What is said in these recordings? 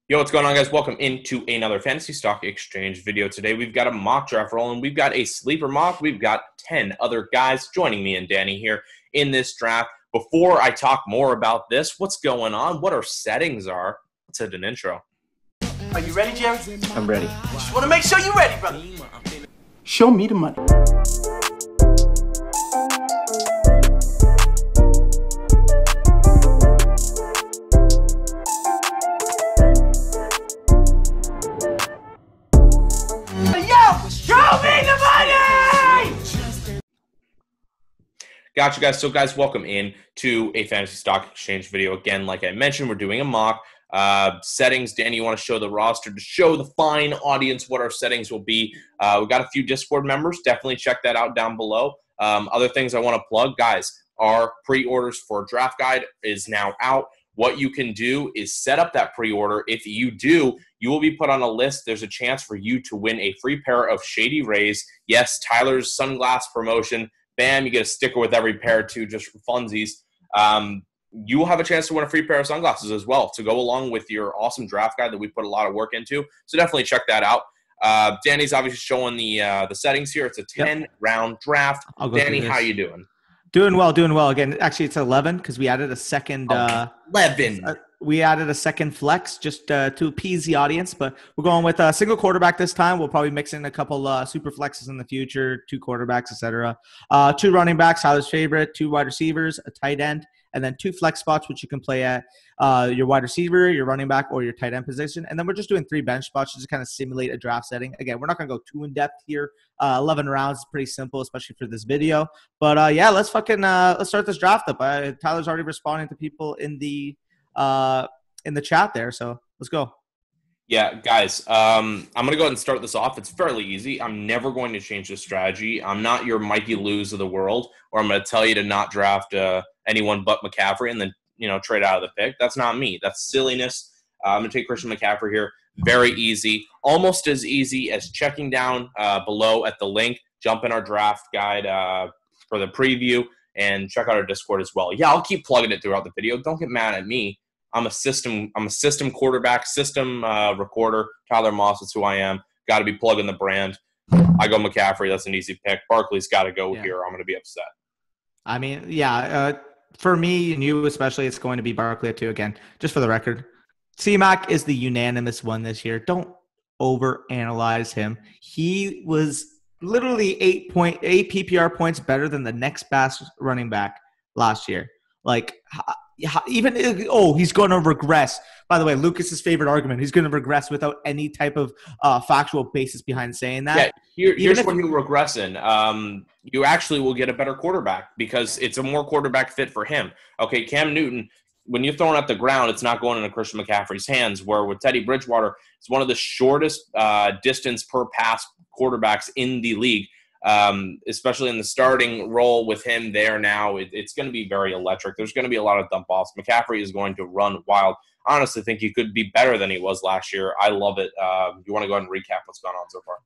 Yo, what's going on, guys? Welcome into another Fantasy Stock Exchange video. Today, we've got a mock draft rolling. We've got a sleeper mock. We've got 10 other guys joining me and Danny here in this draft. Before I talk more about this, what's going on, what our settings are, let's hit an intro. Are you ready, Jerry? I'm ready. Just want to make sure you're ready, brother. Show me the money. Gotcha, guys. So, guys, welcome in to a Fantasy Stock Exchange video. Again, like I mentioned, we're doing a mock. Settings, Danny, you want to show the roster to show the fine audience what our settings will be. We've got a few Discord members. Definitely check that out down below. Other things I want to plug, guys, our pre-orders for Draft Guide is now out. What you can do is set up that pre-order. If you do, you will be put on a list. There's a chance for you to win a free pair of Shady Rays. Yes, Tyler's sunglass promotion. Bam, you get a sticker with every pair too, just for funsies. You will have a chance to win a free pair of sunglasses as well to go along with your awesome draft guide that we put a lot of work into. So definitely check that out. Danny's obviously showing the settings here. It's a 10-round draft. Danny, how you doing? Doing well. Again, actually, it's 11 because we added a second. 11. We added a second flex just to appease the audience, but we're going with a single quarterback this time. We'll probably mix in a couple super flexes in the future, 2 quarterbacks, etc. 2 running backs, Tyler's favorite, 2 wide receivers, a tight end, and then 2 flex spots, which you can play at your wide receiver, your running back, or your tight end position. And then we're just doing 3 bench spots just to kind of simulate a draft setting. Again, we're not going to go too in-depth here. 11 rounds is pretty simple, especially for this video. But, yeah, let's start this draft up. Tyler's already responding to people in the chat there, so let's go. Yeah, guys, I'm going to go ahead and start this off. It's fairly easy. I'm never going to change the strategy. I'm not your Mikey Lose of the world, or I'm going to tell you to not draft anyone but McCaffrey and then, trade out of the pick. That's not me. That's silliness. I'm going to take Christian McCaffrey here. Very easy. Almost as easy as checking down below at the link, jump in our draft guide for the preview, and check out our Discord as well. Yeah, I'll keep plugging it throughout the video. Don't get mad at me. I'm a system quarterback, system recorder. Tyler Moss is who I am. Got to be plugging the brand. I go McCaffrey. That's an easy pick. Barkley's got to go here. I'm going to be upset. I mean, yeah, for me and you especially, it's going to be Barkley too. Again, just for the record, C-Mac is the unanimous one this year. Don't overanalyze him. He was literally 8 PPR points better than the next best running back last year. Like, he's going to regress. By the way, Lucas's favorite argument, he's going to regress without any type of factual basis behind saying that. Yeah, here's what you regress in. You actually will get a better quarterback because it's a more quarterback fit for him. Okay, Cam Newton, when you're throwing at the ground, it's not going into Christian McCaffrey's hands, where with Teddy Bridgewater, it's one of the shortest distance per pass quarterbacks in the league. Especially in the starting role with him there now, it's going to be very electric. There's going to be a lot of dump offs. McCaffrey is going to run wild. I honestly think he could be better than he was last year. I love it. You want to go ahead and recap what's gone on so far?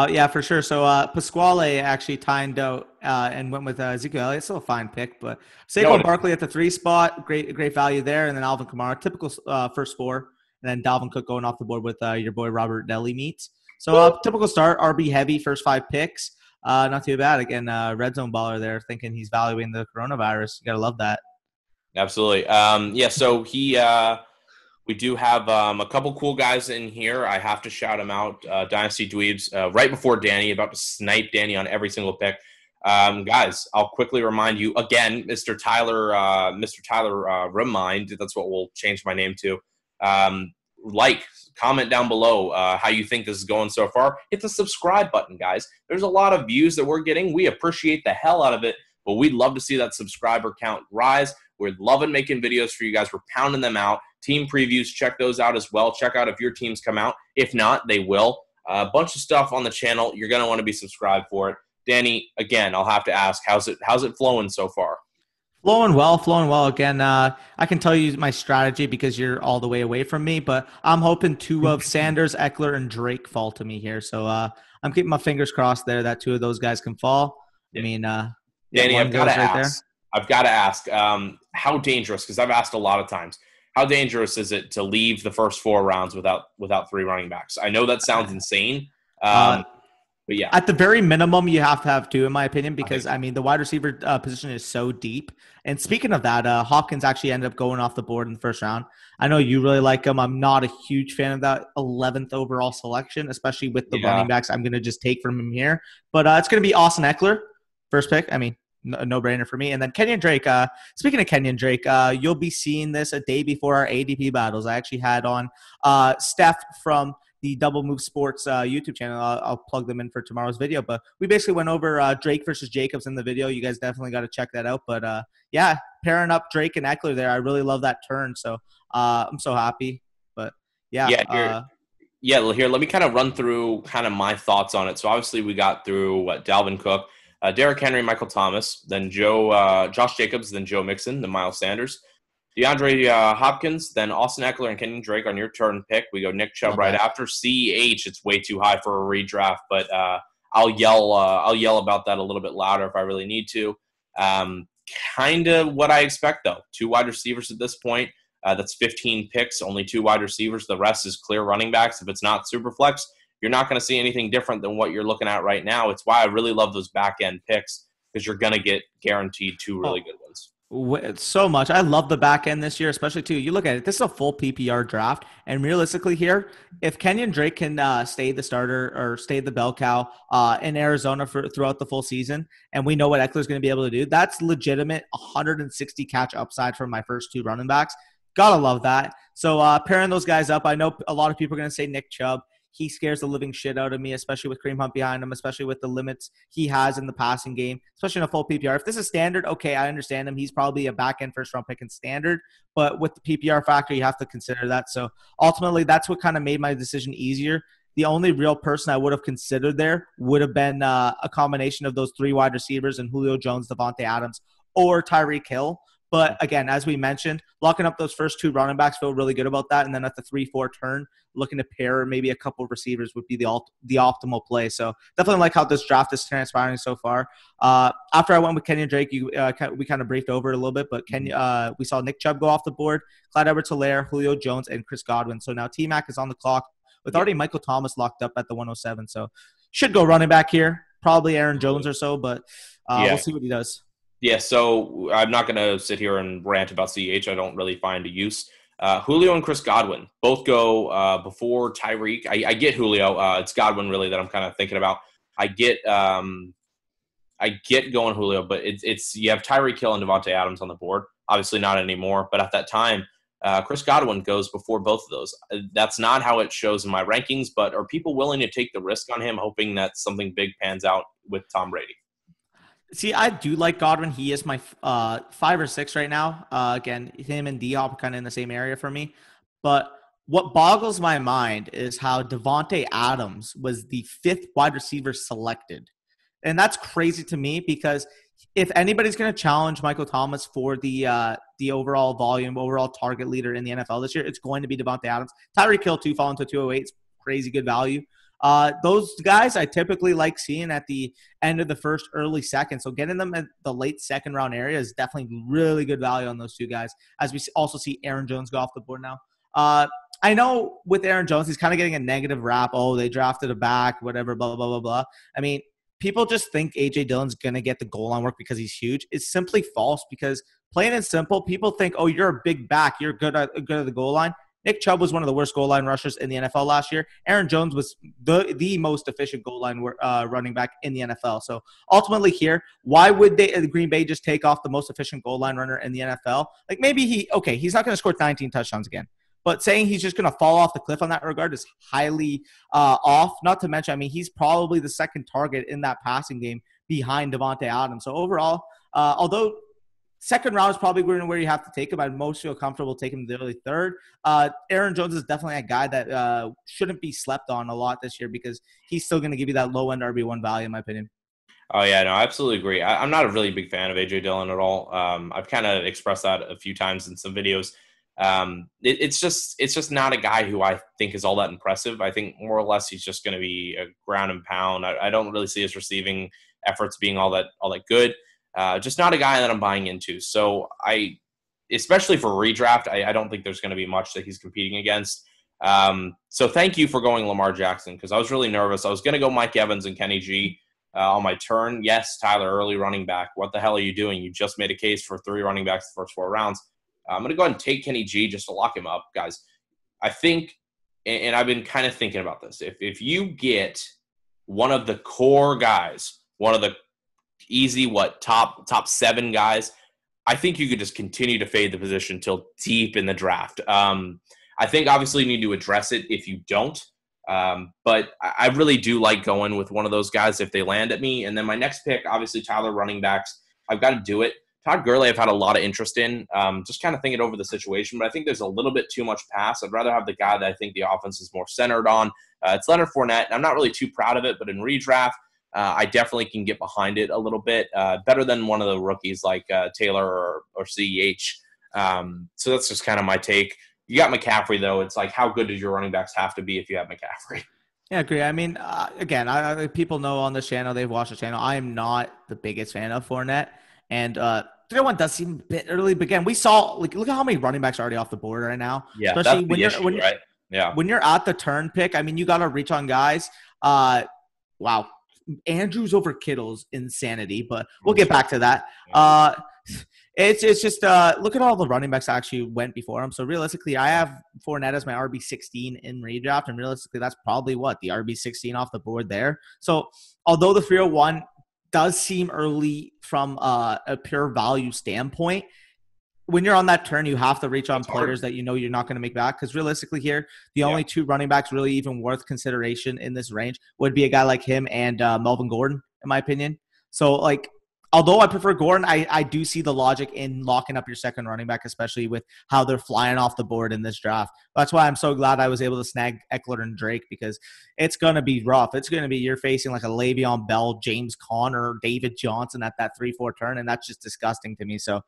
Yeah, for sure. So Pasquale actually timed out and went with Ezekiel Elliott. Still a fine pick, but Saquon Barkley at the 3 spot, great value there, and then Alvin Kamara, typical first 4, and then Dalvin Cook going off the board with your boy Robert Deli Meats. So typical start, RB heavy, first 5 picks. Not too bad. Again, red zone baller there, thinking he's valuing the coronavirus. You gotta love that. Absolutely. So we do have a couple cool guys in here. I have to shout them out. Dynasty Dweebs, right before Danny, about to snipe Danny on every single pick. Guys, I'll quickly remind you again, Mr. Tyler Remind. That's what we'll change my name to. Comment down below how you think this is going so far. Hit the subscribe button, guys. There's a lot of views that we're getting. We appreciate the hell out of it, but we'd love to see that subscriber count rise. We're loving making videos for you guys. We're pounding them out. Team previews, check those out as well. Check out if your teams come out. If not, they will. A bunch of stuff on the channel. You're going to want to be subscribed for it. Danny, again, I'll have to ask, how's it flowing so far? Flowing well. Again, I can tell you my strategy because you're all the way away from me, but I'm hoping 2 of Sanders, Eckler, and Drake fall to me here. So I'm keeping my fingers crossed there that 2 of those guys can fall. I mean, Danny, I've got to ask, how dangerous, because I've asked a lot of times, how dangerous is it to leave the first 4 rounds without 3 running backs? I know that sounds insane, but yeah. At the very minimum, you have to have 2, in my opinion, I because, think so. the wide receiver position is so deep. And speaking of that, Hopkins actually ended up going off the board in the first round. I know you really like him. I'm not a huge fan of that 11th overall selection, especially with the running backs I'm going to just take from him here. But it's going to be Austin Eckler, first pick. I mean, no-brainer for me. And then Kenyon Drake. Speaking of Kenyon Drake, you'll be seeing this a day before our ADP battles. I actually had on Steph from the Double Move Sports YouTube channel. I'll plug them in for tomorrow's video. But we basically went over Drake versus Jacobs in the video. You guys definitely got to check that out. But yeah, pairing up Drake and Eckler there, I really love that turn. So I'm so happy. But yeah. Here, let me kind of run through kind of my thoughts on it. So obviously we got through Dalvin Cook, Derrick Henry, Michael Thomas, then Josh Jacobs, then Joe Mixon, then Miles Sanders. DeAndre Hopkins, then Austin Eckler and Kenyon Drake on your turn pick. We go Nick Chubb right after. CEH, it's way too high for a redraft, but I'll yell about that a little bit louder if I really need to. Kind of what I expect, though. 2 wide receivers at this point. That's 15 picks, only 2 wide receivers. The rest is clear running backs. If it's not super flex, you're not going to see anything different than what you're looking at right now. It's why I really love those back-end picks, because you're going to get guaranteed 2 really good ones. So much. I love the back end this year, especially too. You look at it, this is a full PPR draft. And realistically here, if Kenyon Drake can stay the starter or stay the bell cow in Arizona throughout the full season, and we know what Eckler's going to be able to do, that's legitimate 160 catch upside for my first 2 running backs. Gotta love that. So pairing those guys up, I know a lot of people are going to say Nick Chubb. He scares the living shit out of me, especially with Kareem Hunt behind him, especially with the limits he has in the passing game, especially in a full PPR. If this is standard, okay, I understand him. He's probably a back-end first-round pick in standard, but with the PPR factor, you have to consider that. So ultimately, that's what kind of made my decision easier. The only real person I would have considered there would have been a combination of those 3 wide receivers and Julio Jones, Devontae Adams, or Tyreek Hill. But again, as we mentioned, locking up those first 2 running backs, feel really good about that. And then at the 3-4 turn, looking to pair maybe a couple of receivers would be the optimal play. So definitely like how this draft is transpiring so far. After I went with Kenyon Drake, we kind of briefed over it a little bit, but we saw Nick Chubb go off the board, Clyde Edwards-Helaire, Julio Jones, and Chris Godwin. So now T-Mac is on the clock with already Michael Thomas locked up at the 107. So should go running back here, probably Aaron Jones or so, but we'll see what he does. Yeah, so I'm not going to sit here and rant about CEH. I don't really find a use. Julio and Chris Godwin both go before Tyreek. I get Julio. It's Godwin really that I'm kind of thinking about. I get going Julio, but it's you have Tyreek Hill and Devontae Adams on the board. Obviously not anymore, but at that time, Chris Godwin goes before both of those. That's not how it shows in my rankings, but are people willing to take the risk on him, hoping that something big pans out with Tom Brady? See, I do like Godwin. He is my 5 or 6 right now. Again, him and D-Hop are kind of in the same area for me. But what boggles my mind is how Devontae Adams was the 5th wide receiver selected. And that's crazy to me because if anybody's going to challenge Michael Thomas for the overall volume, overall target leader in the NFL this year, it's going to be Devontae Adams. Tyreek Hill, too, falling to 208. It's crazy good value. Those guys I typically like seeing at the end of the first, early second. So getting them at the late second round area is definitely really good value on those 2 guys, as we also see Aaron Jones go off the board now. I know with Aaron Jones, he's kind of getting a negative rap. Oh, they drafted a back, whatever, blah, blah, blah, blah. I mean, people just think A.J. Dillon's going to get the goal line work because he's huge. It's simply false because plain and simple, people think, oh, you're a big back. You're good at the goal line. Nick Chubb was one of the worst goal line rushers in the NFL last year. Aaron Jones was the most efficient goal line running back in the NFL. So ultimately here, why would Green Bay just take off the most efficient goal line runner in the NFL? Like maybe he's not going to score 19 touchdowns again. But saying he's just going to fall off the cliff on that regard is highly off. Not to mention, I mean, he's probably the second target in that passing game behind Devontae Adams. So overall, although second round is probably where you have to take him, I'd most feel comfortable taking him the early 3rd. Aaron Jones is definitely a guy that shouldn't be slept on a lot this year because he's still going to give you that low-end RB1 value, in my opinion. Oh, yeah, no, I absolutely agree. I'm not a really big fan of A.J. Dillon at all. I've kind of expressed that a few times in some videos. It's just not a guy who I think is all that impressive. I think more or less he's just going to be a ground and pound. I don't really see his receiving efforts being all that good. Just not a guy that I'm buying into. So I especially for redraft, I don't think there's going to be much that he's competing against. So thank you for going Lamar Jackson, because I was really nervous. I was going to go Mike Evans and Kenny G on my turn. Yes, Tyler, early running back. What the hell are you doing? You just made a case for 3 running backs the first 4 rounds. I'm going to go ahead and take Kenny G just to lock him up, guys. I think, and I've been kind of thinking about this, if you get one of the core guys, one of the easy, top 7 guys, I think you could just continue to fade the position till deep in the draft. I think obviously you need to address it if you don't. But I really do like going with one of those guys if they land at me. And then my next pick, obviously Tyler, running backs. I've got to do it. Todd Gurley I've had a lot of interest in, just kind of thinking over the situation. But I think there's a little bit too much pass. I'd rather have the guy that I think the offense is more centered on. It's Leonard Fournette. I'm not really too proud of it, but in redraft, I definitely can get behind it a little bit. Better than one of the rookies like Taylor or CEH. So that's just kind of my take. You got McCaffrey, though. It's like, how good does your running backs have to be if you have McCaffrey? Yeah, I agree. I mean, again, people know on this channel, they've watched the channel. I am not the biggest fan of Fournette. And 3-1 does seem a bit early. But again, we saw, look at how many running backs are already off the board right now. Yeah, especially that's the issue, right? Yeah. When you're at the turn pick, I mean, you got to reach on guys. Wow. Andrews over Kittle's insanity, but we'll get back to that. It's just look at all the running backs that actually went before him. So realistically, I have Fournette as my RB16 in redraft, and realistically, that's probably the RB16 off the board there. So although the 301 does seem early from a pure value standpoint, when you're on that turn, you have to reach on players that you know you're not going to make back. Because realistically here, the only 2 running backs really even worth consideration in this range would be a guy like him and Melvin Gordon, in my opinion. So, although I prefer Gordon, I do see the logic in locking up your second running back, especially with how they're flying off the board in this draft. That's why I'm so glad I was able to snag Eckler and Drake, because it's going to be rough. It's going to be you're facing like a Le'Veon Bell, James Conner, David Johnson at that 3-4 turn, and that's just disgusting to me. So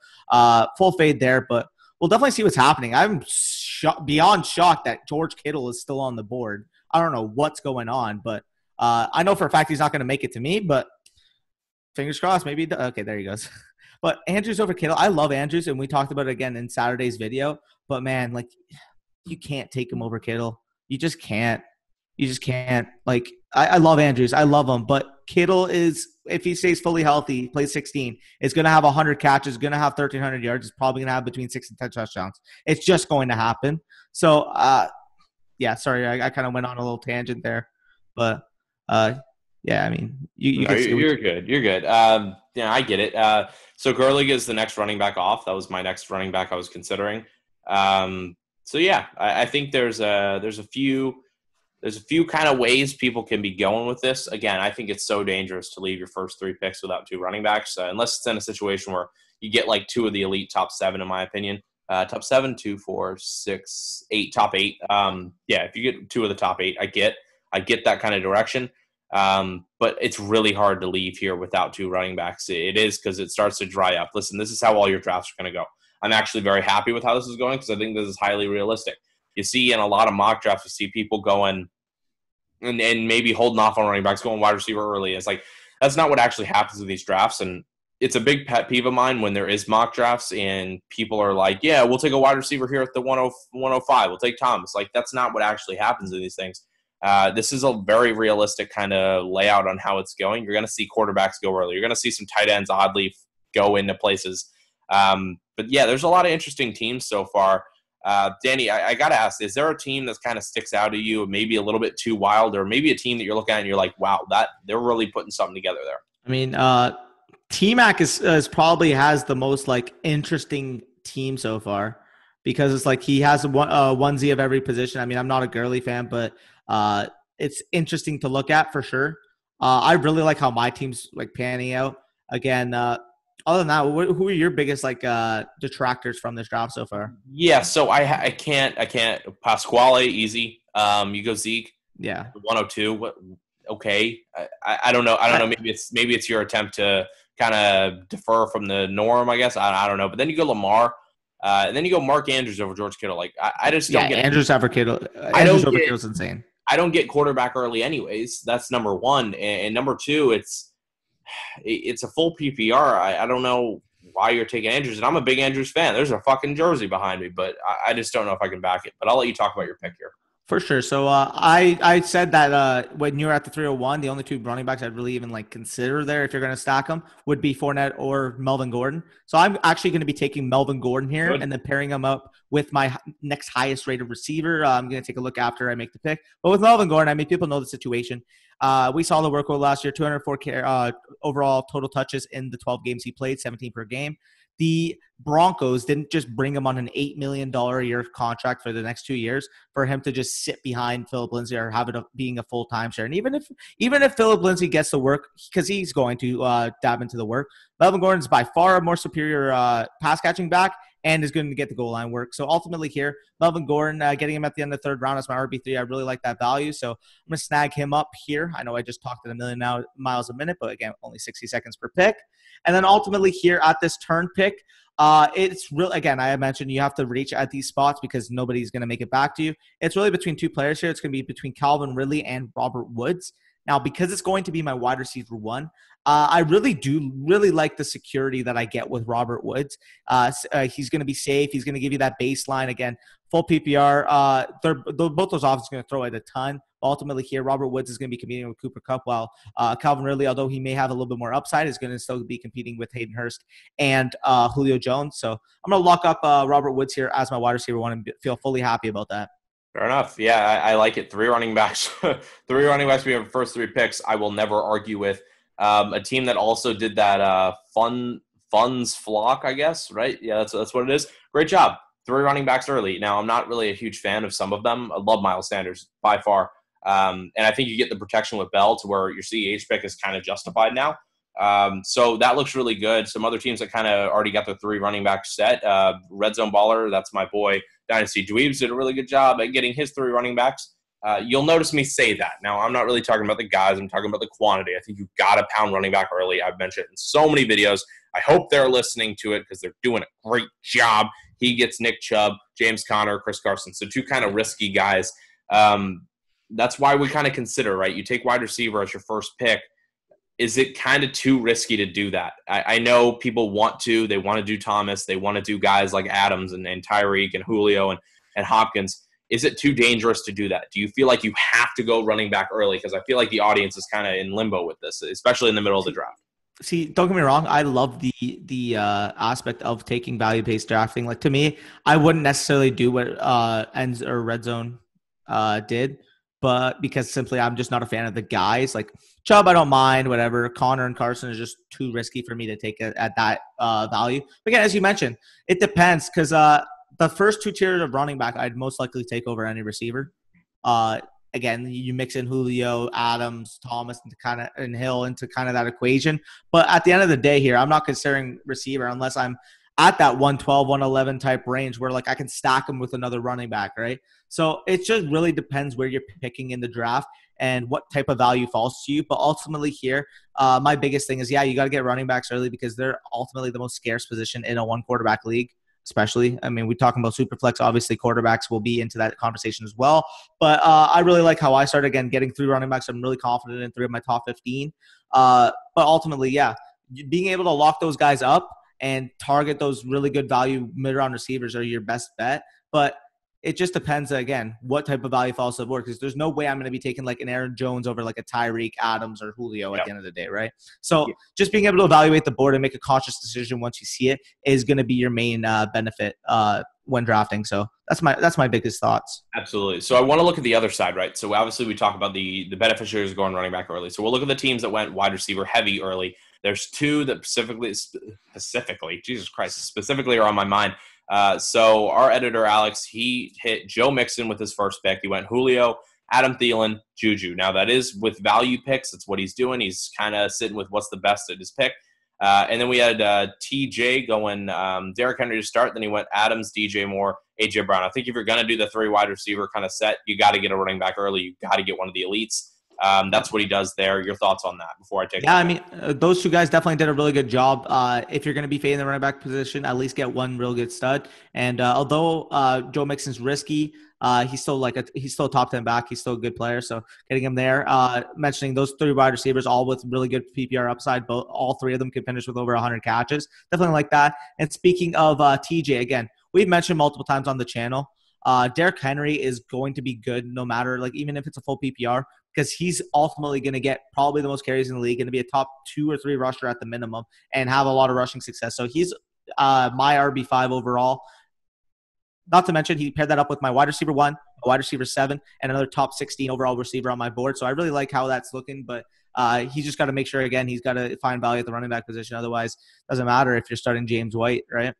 full fade there, but we'll definitely see what's happening. I'm beyond shocked that George Kittle is still on the board. I don't know what's going on, but I know for a fact he's not going to make it to me, but fingers crossed, maybe. Okay, there he goes. But Andrews over Kittle. I love Andrews, and we talked about it again in Saturday's video. But, man, you can't take him over Kittle. You just can't. You just can't. I love Andrews. I love him. But Kittle is, if he stays fully healthy, plays 16, is going to have 100 catches, going to have 1,300 yards. Is probably going to have between 6 and 10 touchdowns. It's just going to happen. So, yeah, sorry. I kind of went on a little tangent there. But, yeah, I mean, you're good. You're good. Yeah, I get it. So Gurley is the next running back off. That was my next running back I was considering. So yeah, I think there's a few kind of ways people can be going with this. Again, I think it's so dangerous to leave your first 3 picks without 2 running backs, unless it's in a situation where you get 2 of the elite top 7, in my opinion. Top 7, 2, 4, 6, 8, top 8. Yeah, if you get 2 of the top 8, I get that kind of direction. But it's really hard to leave here without 2 running backs. It is, because it starts to dry up. Listen, this is how all your drafts are going to go. I'm actually very happy with how this is going, because I think this is highly realistic. You see in a lot of mock drafts, you see people going and maybe holding off on running backs, going wide receiver early. It's that's not what actually happens in these drafts. And it's a big pet peeve of mine when there is mock drafts and people are like, yeah, we'll take a wide receiver here at the 105. We'll take Thomas. That's not what actually happens in these things. This is a very realistic kind of layout on how it's going. You're going to see quarterbacks go early. You're going to see some tight ends oddly go into places. But yeah, there's a lot of interesting teams so far. Danny, I got to ask, is there a team that kind of sticks out to you, maybe a little bit too wild, or maybe a team that you're looking at and you're like, wow, that they're really putting something together there? I mean, T-Mac is probably has the most interesting team so far, because it's he has a onesie of every position. I mean, I'm not a Gurley fan, but it's interesting to look at for sure. I really like how my team's panning out. Again, other than that, who are your biggest detractors from this draft so far? Yeah, so I can't. Pasquale, easy. You go Zeke. Yeah. 102. What? Okay. I don't know. Maybe it's your attempt to kind of defer from the norm, I guess. I don't know. But then you go Lamar. And then you go Mark Andrews over George Kittle. I just don't get Andrews over Kittle. Andrews over Kittle's insane. I don't get quarterback early anyways. That's number one. And number two, it's a full PPR. I don't know why you're taking Andrews. And I'm a big Andrews fan. There's a fucking jersey behind me, but I just don't know if I can back it. But I'll let you talk about your pick here. For sure. So I said that when you're at the 301, the only two running backs I'd really even like consider there if you're going to stack them would be Fournette or Melvin Gordon. So I'm actually going to be taking Melvin Gordon here and then pairing him up with my next highest rated receiver. I'm going to take a look after I make the pick. But with Melvin Gordon, I mean, people know the situation. We saw the workload last year, 204 overall total touches in the 12 games he played, 17 per game. The Broncos didn't just bring him on an $8 million a year contract for the next 2 years for him to just sit behind Philip Lindsay or have it being a full-time share. And even if Philip Lindsay gets the work, because he's going to dab into the work, Melvin Gordon is by far a more superior pass-catching back and is going to get the goal line work. So ultimately here, Melvin Gordon, getting him at the end of the third round as my RB3, I really like that value. So I'm going to snag him up here. I know I just talked at a million miles a minute, but again, only 60 seconds per pick. And then ultimately here at this turn pick, it's really, again, I mentioned you have to reach at these spots because nobody's going to make it back to you. It's really between two players here. It's going to be between Calvin Ridley and Robert Woods. Now, because it's going to be my wide receiver one, I really like the security that I get with Robert Woods. He's going to be safe. He's going to give you that baseline. Again, full PPR. Both those offenses are going to throw it a ton. Ultimately here, Robert Woods is going to be competing with Cooper Kupp, while Calvin Ridley, although he may have a little bit more upside, is going to still be competing with Hayden Hurst and Julio Jones. So I'm going to lock up Robert Woods here as my wide receiver one and feel fully happy about that. Fair enough. Yeah, I like it. 3 running backs. 3 running backs. We have the first 3 picks. I will never argue with. A team that also did that funds flock, I guess, right? Yeah, that's what it is. Great job. 3 running backs early. Now, I'm not really a huge fan of some of them. I love Miles Sanders by far. And I think you get the protection with Bell to where your CEH pick is kind of justified now. So that looks really good. Some other teams that kind of already got their 3 running backs set. Red Zone Baller, that's my boy. Dynasty Dweebs did a really good job at getting his 3 running backs. You'll notice me say that. Now, I'm not really talking about the guys. I'm talking about the quantity. I think you've got to pound running back early. I've mentioned it in so many videos. I hope they're listening to it because they're doing a great job. He gets Nick Chubb, James Conner, Chris Carson. So 2 kind of risky guys. That's why we kind of consider, right? You take wide receiver as your first pick. Is it kind of too risky to do that? I know people want to. They want to do Thomas. They want to do guys like Adams and Tyreek and Julio and Hopkins. Is it too dangerous to do that? Do you feel like you have to go running back early? Because I feel like the audience is kind of in limbo with this, especially in the middle of the draft. See, don't get me wrong. I love the aspect of taking value-based drafting. Like, to me, I wouldn't necessarily do what Ends or Red Zone did, but because simply I'm just not a fan of the guys. Like Chubb, I don't mind, whatever. Connor and Carson is just too risky for me to take at that value. But again, as you mentioned, it depends because the first 2 tiers of running back I'd most likely take over any receiver. Again, you mix in Julio, Adams, Thomas, and Hill into kind of that equation. But at the end of the day here, I'm not considering receiver unless I'm at that 112, 111 type range where like I can stack them with another running back, right? So it just really depends where you're picking in the draft and what type of value falls to you. But ultimately here, my biggest thing is, you got to get running backs early because they're ultimately the most scarce position in a 1-quarterback league. Especially, I mean, we're talking about Superflex. Obviously, quarterbacks will be into that conversation as well. But I really like how I started, again, getting 3 running backs. I'm really confident in 3 of my top 15. But ultimately, being able to lock those guys up and target those really good value mid-round receivers are your best bet. But it just depends, again, what type of value falls to the board, because there's no way I'm going to be taking like an Aaron Jones over like a Tyreek, Adams, or Julio at the end of the day, right? So just being able to evaluate the board and make a conscious decision once you see it is going to be your main benefit when drafting. So that's my biggest thoughts. Absolutely. So I want to look at the other side, right? So obviously we talk about the beneficiaries going running back early. So we'll look at the teams that went wide receiver heavy early. There's 2 that specifically are on my mind. So our editor, Alex, he hit Joe Mixon with his first pick. He went Julio, Adam Thielen, Juju. Now, that is with value picks. That's what he's doing. He's kind of sitting with what's the best at his pick. And then we had TJ going Derrick Henry to start. Then he went Adams, DJ Moore, AJ Brown. I think if you're going to do the 3 wide receiver kind of set, you got to get a running back early. You got to get one of the elites. That's what he does there. Your thoughts on that before I take Yeah, I mean, those two guys definitely did a really good job. If you're going to be fading the running back position, at least get one real good stud. And although Joe Mixon's risky, he's still he's still a top 10 back. He's still a good player. So getting him there, mentioning those 3 wide receivers, all with really good PPR upside. All 3 of them can finish with over 100 catches. Definitely like that. And speaking of TJ, again, we've mentioned multiple times on the channel, Derrick Henry is going to be good no matter, even if it's a full PPR, because he's ultimately going to get probably the most carries in the league, going to be a top 2 or 3 rusher at the minimum and have a lot of rushing success. So he's my RB5 overall. Not to mention, he paired that up with my wide receiver 1, a wide receiver 7, and another top 16 overall receiver on my board. So I really like how that's looking, but he's just got to make sure, again, he's got to find value at the running back position. Otherwise, it doesn't matter if you're starting James White, right?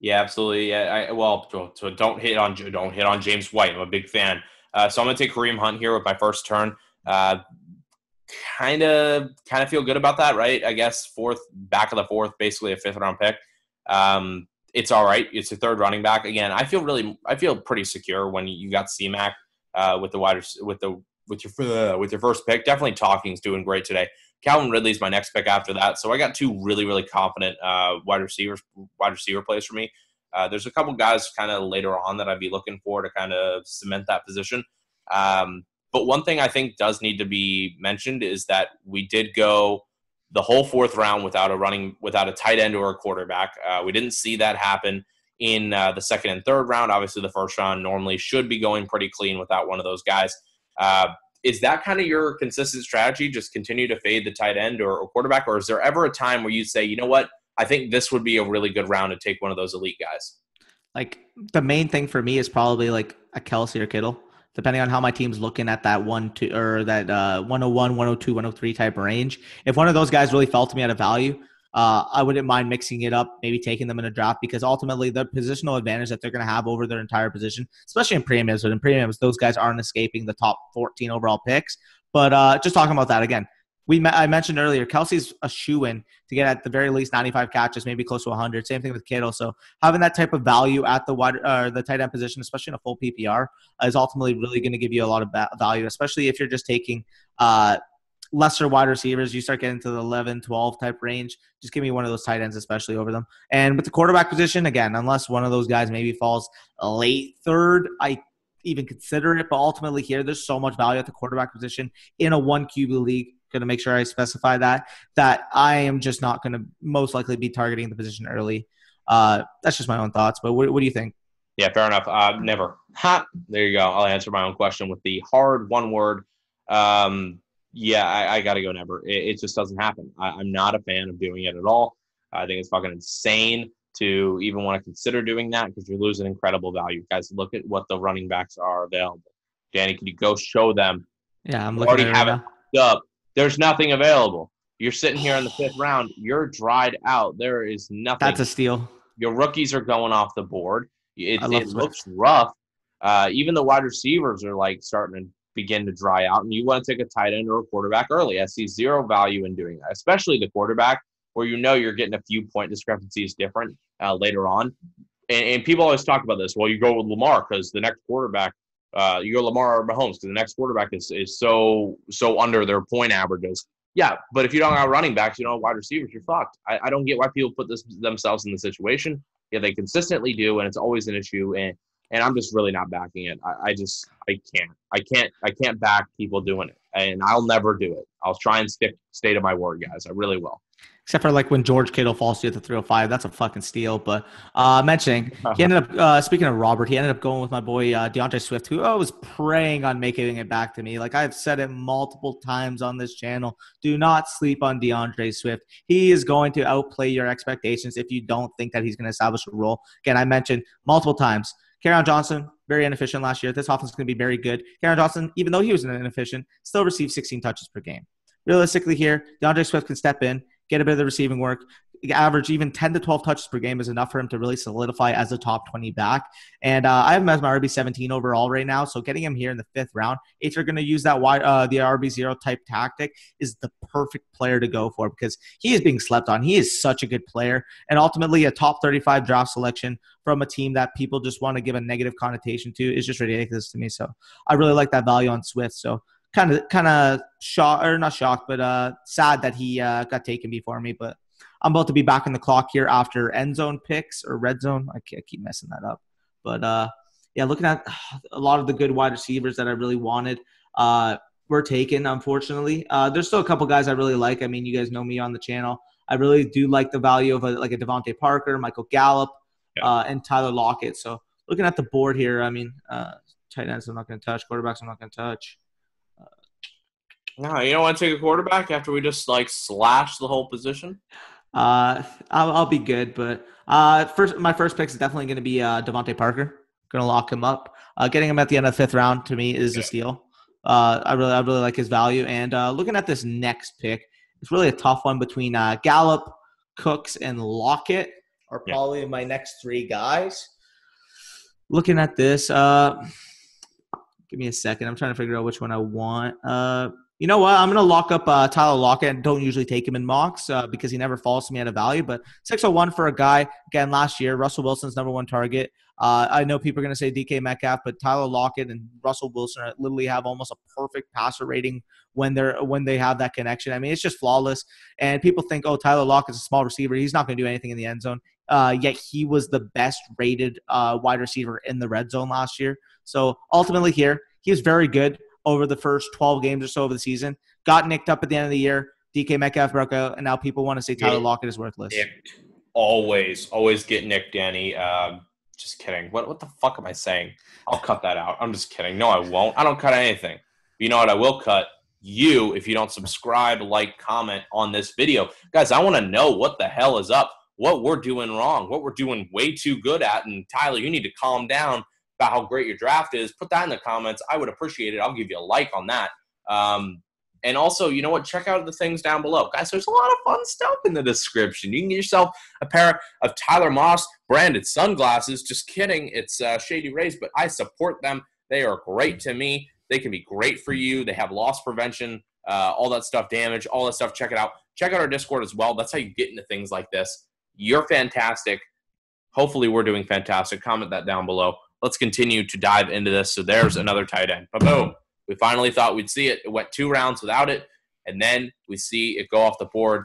Yeah, absolutely. Yeah, so don't hit on James White. I'm a big fan. So I'm going to take Kareem Hunt here with my first turn. Kind of feel good about that, right? I guess back of the 4th, basically a 5th round pick. It's all right. It's a 3rd running back. Again, I feel pretty secure when you got C-Mac with your first pick. Definitely Talking's doing great today. Calvin Ridley's my next pick after that. So I got 2 really, really confident wide receiver plays for me. There's a couple guys kind of later on that I'd be looking for to kind of cement that position. But one thing I think does need to be mentioned is that we did go the whole 4th round without a tight end or a quarterback. We didn't see that happen in the 2nd and 3rd round. Obviously, the 1st round normally should be going pretty clean without one of those guys. Is that kind of your consistent strategy? Just continue to fade the tight end or quarterback? Or is there ever a time where you say, you know what, I think this would be a really good round to take one of those elite guys? The main thing for me is probably a Kelsey or Kittle, depending on how my team's looking at that 1-2 or that 101, 102, 103 type range. If one of those guys really fell to me at a value, I wouldn't mind mixing it up, maybe taking them in a draft, because ultimately the positional advantage that they're going to have over their entire position, especially in premiums. But in premiums, those guys aren't escaping the top 14 overall picks. But just talking about that again, I mentioned earlier, Kelsey's a shoo-in to get at the very least 95 catches, maybe close to 100. Same thing with Kittle. So having that type of value at the tight end position, especially in a full PPR, is ultimately really going to give you a lot of value, especially if you're just taking lesser wide receivers. You start getting to the 11, 12 type range. Just give me one of those tight ends, especially over them. And with the quarterback position, again, unless one of those guys maybe falls late 3rd, I even consider it. But ultimately here, there's so much value at the quarterback position in a 1 QB league. Going to make sure I specify that I am just not going to most likely be targeting the position early. That's just my own thoughts. But what do you think? Yeah, fair enough. Never. There you go. I'll answer my own question with the hard one word. Yeah, I got to go never. It just doesn't happen. I'm not a fan of doing it at all. I think it's fucking insane to even want to consider doing that because you're losing incredible value. Guys, look at what the running backs are available. Danny, can you go show them? Yeah, I'm looking at it right now. Up. There's nothing available. You're sitting here in the 5th round. You're dried out. There is nothing. That's a steal. Your rookies are going off the board. It looks rough. Even the wide receivers are starting to begin to dry out, and you want to take a tight end or a quarterback early. I see zero value in doing that, especially the quarterback, where you're getting a few point discrepancies different later on. And people always talk about this. Well, you go with Lamar because the next quarterback, you go Lamar or Mahomes because the next quarterback is so under their point averages. Yeah, but if you don't have running backs, you don't have wide receivers, you're fucked. I don't get why people put themselves in the situation. Yeah, they consistently do, and it's always an issue. And I'm just really not backing it. I can't back people doing it, and I'll never do it. I'll try and stay to my word, guys. I really will. Except for when George Kittle falls to you at the 305, that's a fucking steal. But mentioning, he ended up, speaking of Robert, he ended up going with my boy DeAndre Swift, who I was praying on making it back to me. I've said it multiple times on this channel, do not sleep on DeAndre Swift. He is going to outplay your expectations if you don't think that he's going to establish a role. Again, I mentioned multiple times, Kerryon Johnson, very inefficient last year. This offense is going to be very good. Kerryon Johnson, even though he was inefficient, still received 16 touches per game. Realistically here, DeAndre Swift can step in, get a bit of the receiving work, average even 10 to 12 touches per game is enough for him to really solidify as a top 20 back. And I have him as my RB17 overall right now. So getting him here in the 5th round, if you're going to use that the RB0 type tactic, is the perfect player to go for because he is being slept on. He is such a good player and ultimately a top 35 draft selection from a team that people just want to give a negative connotation to is just ridiculous to me. So I really like that value on Swift. So kind of shocked, or not shocked, but sad that he got taken before me. But I'm about to be back in the clock here after end zone picks or red zone. I keep messing that up. But yeah, looking at a lot of the good wide receivers that I really wanted were taken, unfortunately. There's still a couple guys I really like. I mean, you guys know me on the channel. I really do like the value of a Devontae Parker, Michael Gallup, and Tyler Lockett. So looking at the board here, I mean, tight ends I'm not going to touch. Quarterbacks I'm not going to touch. No, you don't want to take a quarterback after we just slash the whole position? I'll be good, but my first pick is definitely going to be Devontae Parker. Going to lock him up. Getting him at the end of the 5th round to me is a steal. I really like his value. And looking at this next pick, it's really a tough one between Gallup, Cooks, and Lockett are probably my next 3 guys. Looking at this, give me a second. I'm trying to figure out which one I want. You know what? I'm going to lock up Tyler Lockett. I don't usually take him in mocks because he never falls to me at a value. But 601 for a guy, again, last year, Russell Wilson's #1 target. I know people are going to say DK Metcalf, but Tyler Lockett and Russell Wilson literally have almost a perfect passer rating when they have that connection. I mean, it's just flawless. And people think, oh, Tyler Lockett's a small receiver. He's not going to do anything in the end zone. Yet he was the best rated wide receiver in the red zone last year. So ultimately here, he was very good over the first 12 games or so of the season. Got nicked up at the end of the year. DK Metcalf broke out, and now people want to say Tyler Lockett is worthless. Nicked. Always get nicked, Danny. Just kidding. What the fuck am I saying? I'll cut that out. I'm just kidding. No, I won't. I don't cut anything. You know what I will cut? You, if you don't subscribe, like, comment on this video. Guys, I want to know what the hell is up, what we're doing wrong, what we're doing way too good at. And Tyler, you need to calm down about how great your draft is. Put that in the comments. I would appreciate it. I'll give you a like on that. And also, you know what? Check out the things down below. Guys, there's a lot of fun stuff in the description. You can get yourself a pair of Tyler Moss branded sunglasses. Just kidding. It's Shady Rays, but I support them. They are great to me. They can be great for you. They have loss prevention, all that stuff, damage, all that stuff. Check it out. Check out our Discord as well. That's how you get into things like this. You're fantastic. Hopefully we're doing fantastic. Comment that down below. Let's continue to dive into this. So there's another tight end. Boom. We finally thought we'd see it. It went 2 rounds without it, and then we see it go off the board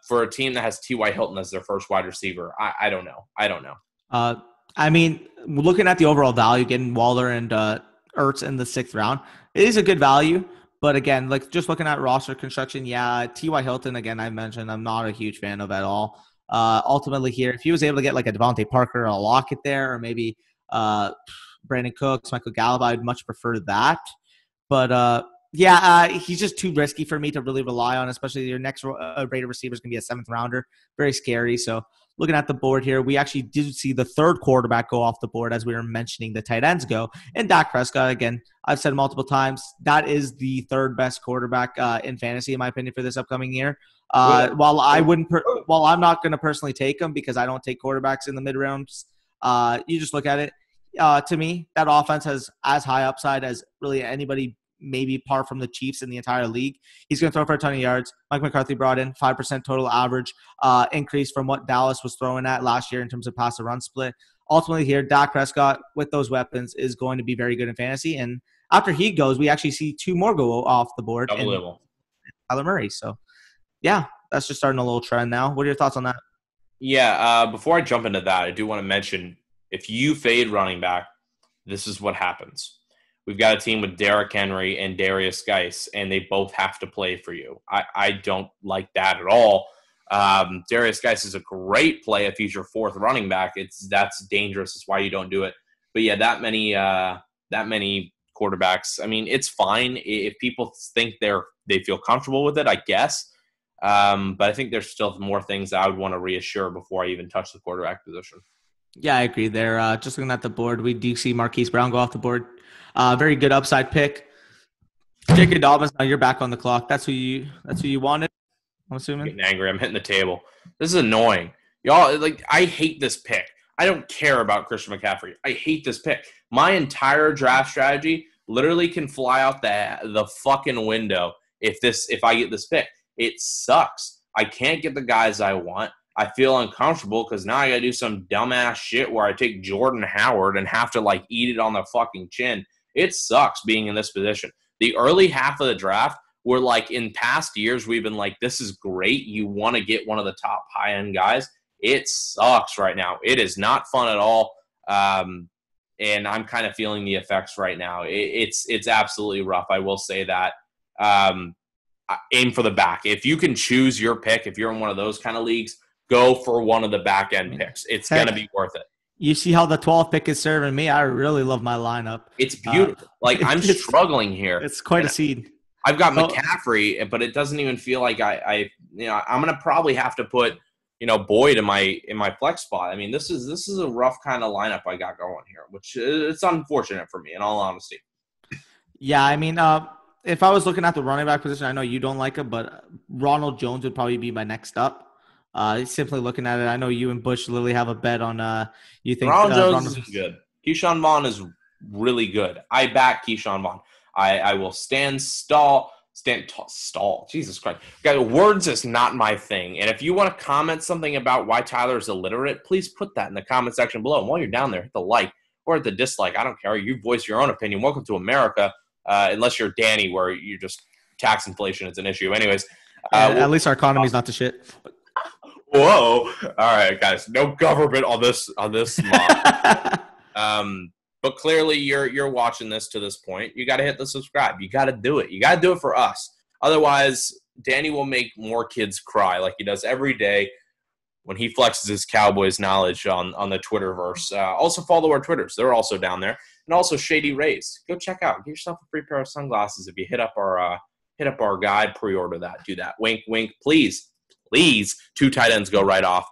for a team that has T.Y. Hilton as their first wide receiver. I don't know. I mean, looking at the overall value, getting Waller and Ertz in the 6th round, it is a good value. But again, just looking at roster construction, T.Y. Hilton, again, I mentioned I'm not a huge fan of at all. Ultimately here, if he was able to get a Devontae Parker or a Lockett there, or maybe Brandon Cooks, Michael Gallup, I'd much prefer that. But he's just too risky for me to really rely on, especially your next rated receiver is going to be a 7th rounder. Very scary. So looking at the board here, we actually did see the 3rd quarterback go off the board as we were mentioning the tight ends go. And Dak Prescott, again, I've said multiple times, that is the 3rd best quarterback in fantasy, in my opinion, for this upcoming year. While I'm not going to personally take him because I don't take quarterbacks in the mid rounds, you just look at it. To me, that offense has as high upside as really anybody, maybe apart from the Chiefs in the entire league. He's going to throw for a ton of yards. Mike McCarthy brought in 5% total average increase from what Dallas was throwing at last year in terms of pass to run split. Ultimately here, Dak Prescott with those weapons is going to be very good in fantasy. And after he goes, we actually see 2 more go off the board. Unbelievable. Kyler Murray. So, yeah, that's just starting a little trend now. What are your thoughts on that? Yeah, before I jump into that, I do want to mention, if you fade running back, this is what happens. We've got a team with Derrick Henry and Darius Geis, and they both have to play for you. I don't like that at all. Darius Geis is a great play if he's your 4th running back. That's dangerous. It's why you don't do it. But yeah, that many quarterbacks. I mean, it's fine if people think they feel comfortable with it, I guess. But I think there's still more things that I would want to reassure before I even touch the quarterback position. Yeah, I agree there. Just looking at the board, we do see Marquise Brown go off the board. Very good upside pick. J.K. Dobbins, now you're back on the clock. That's who you wanted, I'm assuming? I'm getting angry. I'm hitting the table. This is annoying. Y'all, I hate this pick. I don't care about Christian McCaffrey. I hate this pick. My entire draft strategy literally can fly out the fucking window if I get this pick. It sucks. I can't get the guys I want. I feel uncomfortable because now I got to do some dumbass shit where I take Jordan Howard and have to eat it on the fucking chin. It sucks being in this position. the early half of the draft, we're like in past years, we've been like, this is great. You want to get one of the top high-end guys. It sucks right now. It is not fun at all. And I'm kind of feeling the effects right now. It's absolutely rough. I will say that. Aim for the back. If you can choose your pick, if you're in one of those kind of leagues, go for one of the back end picks. It's going to be worth it. You see how the 12th pick is serving me? I really love my lineup. It's beautiful. I'm struggling here. It's quite a seed. I've got McCaffrey, but it doesn't even feel like I'm going to probably have to put, Boyd in my flex spot. I mean, this is a rough kind of lineup I got going here, which it's unfortunate for me in all honesty. Yeah, I mean, if I was looking at the running back position, I know you don't like him, but Ronald Jones would probably be my next up. Simply looking at it, I know you and Bush literally have a bet on you think Ronald Jones is good. Keyshawn Vaughn is really good. I back Keyshawn Vaughn. I will stand tall. Jesus Christ. Guys, words is not my thing. And if you want to comment something about why Tyler is illiterate, please put that in the comment section below. And while you're down there, hit the like or hit the dislike. I don't care. You voice your own opinion. Welcome to America. Unless you're Danny, where you just tax inflation is an issue. Anyways. At least our economy's not the shit. Whoa. All right, guys. No government on this mock. But clearly you're watching this to this point. You got to hit the subscribe. You got to do it. You got to do it for us. Otherwise, Danny will make more kids cry like he does every day when he flexes his Cowboys knowledge on the Twitterverse. Also follow our Twitters. They're also down there. And also Shady Rays. Go check out. Get yourself a free pair of sunglasses if you hit up our guide, pre-order that. Do that. Wink, wink. Please, 2 tight ends go right off.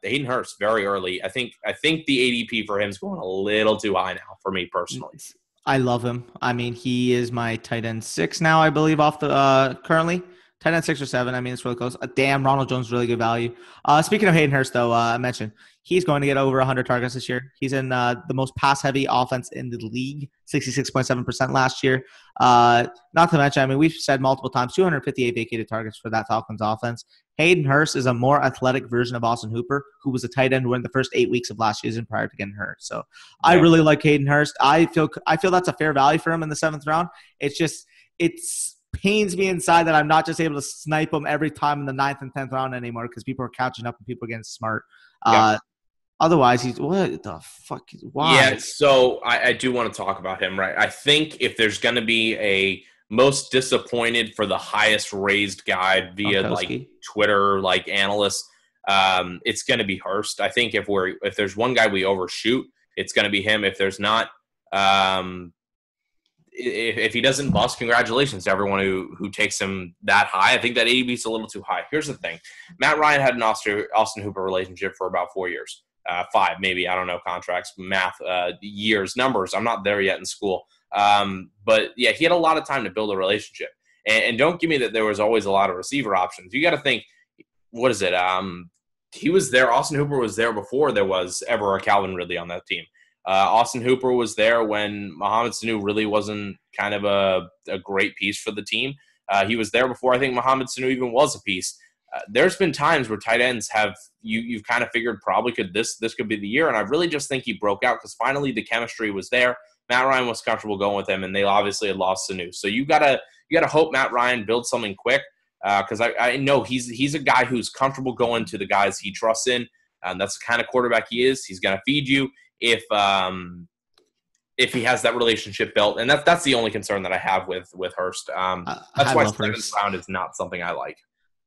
Hayden Hurst very early. I think the ADP for him is going a little too high now for me personally. I love him. I mean, he is my tight end 6 now, I believe, off the currently tight end 6 or 7. I mean, it's really close. Damn, Ronald Jones really good value. Speaking of Hayden Hurst, though, I mentioned he's going to get over 100 targets this year. He's in the most pass-heavy offense in the league, 66.7% last year. Not to mention, I mean, we've said multiple times, 258 vacated targets for that Falcons offense. Hayden Hurst is a more athletic version of Austin Hooper, who was a tight end in the first 8 weeks of last season prior to getting hurt. So I really like Hayden Hurst. I feel that's a fair value for him in the 7th round. It's pains me inside that I'm not just able to snipe him every time in the 9th and 10th round anymore because people are catching up and people are getting smart. Otherwise, he's what the fuck? Why? Yeah, so I do want to talk about him, right? I think if there's going to be a most disappointed for the highest raised guy via like Twitter, like analysts, it's going to be Hurst. I think if there's one guy we overshoot, it's going to be him. If there's not, if he doesn't bust, congratulations to everyone who takes him that high. I think that ADP is a little too high. Here's the thing. Matt Ryan had an Austin Hooper relationship for about 4 years. 5 maybe, I don't know, contracts, math, years, numbers. I'm not there yet in school. But yeah, he had a lot of time to build a relationship. And don't give me that there was always a lot of receiver options. You got to think, what is it? He was there. Austin Hooper was there before there was ever a Calvin Ridley on that team. Austin Hooper was there when Mohamed Sanu really wasn't kind of a great piece for the team. He was there before I think Mohamed Sanu even was a piece. There's been times where tight ends have you've kind of figured probably this could be the year, and I really just think he broke out because finally the chemistry was there. Matt Ryan was comfortable going with him, and they obviously had lost Sanu. So you gotta hope Matt Ryan builds something quick because I know he's a guy who's comfortable going to the guys he trusts in, and that's the kind of quarterback he is. He's gonna feed you if he has that relationship built, and that's the only concern that I have with Hurst. That's why 7th round is not something I like.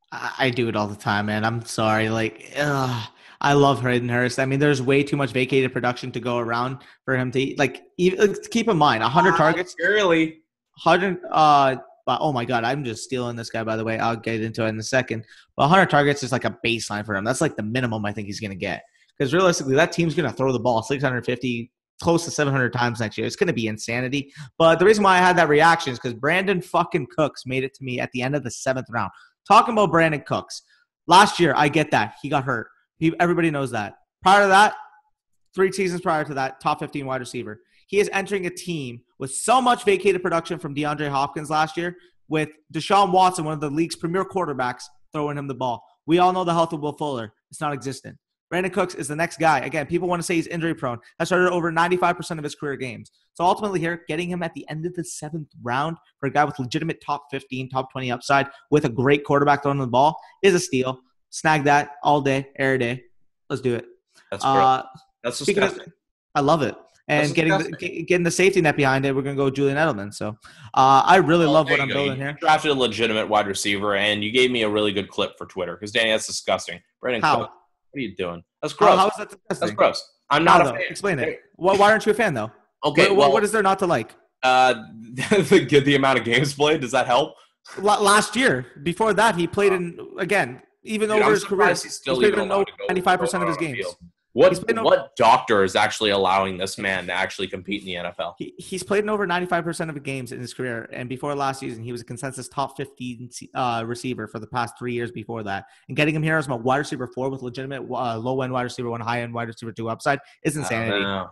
I do it all the time, man. I'm sorry. I love Hayden Hurst. I mean, there's way too much vacated production to go around for him to keep in mind 100 targets. Really? 100. Oh my God, I'm just stealing this guy. By the way, I'll get into it in a second. But 100 targets is like a baseline for him. That's like the minimum I think he's going to get because realistically, that team's going to throw the ball 650, close to 700 times next year. It's going to be insanity. But the reason why I had that reaction is because Brandon fucking Cooks made it to me at the end of the 7th round. Talking about Brandon Cooks. Last year, I get that. He got hurt. Everybody knows that. Prior to that, 3 seasons prior to that, top 15 wide receiver. He is entering a team with so much vacated production from DeAndre Hopkins last year with Deshaun Watson, one of the league's premier quarterbacks, throwing him the ball. We all know the health of Will Fuller. It's not existent. Brandon Cooks is the next guy. Again, people want to say he's injury prone. I started over 95% of his career games. So ultimately here, getting him at the end of the 7th round for a guy with legitimate top 15, top 20 upside with a great quarterback throwing the ball is a steal. Snag that all day, every day. Let's do it. That's great. That's disgusting. I love it. And getting the safety net behind it, we're going to go Julian Edelman. So I really love what I'm building here. You drafted a legitimate wide receiver, and you gave me a really good clip for Twitter because, Danny, that's disgusting. Brandon Cooks, what are you doing? That's gross. How is that disgusting? That's gross. I'm not a fan. Explain it. Why aren't you a fan, though? Okay. What is there not to like? The amount of games played, does that help? Last year. Before that, he played even over his career. He's played in over 95% of his games. What doctor is actually allowing this man to actually compete in the NFL? He's played in over 95% of the games in his career. And before last season, he was a consensus top 15 receiver for the past 3 years before that. And getting him here as my wide receiver 4 with legitimate low-end wide receiver 1, high-end wide receiver 2 upside is insanity. I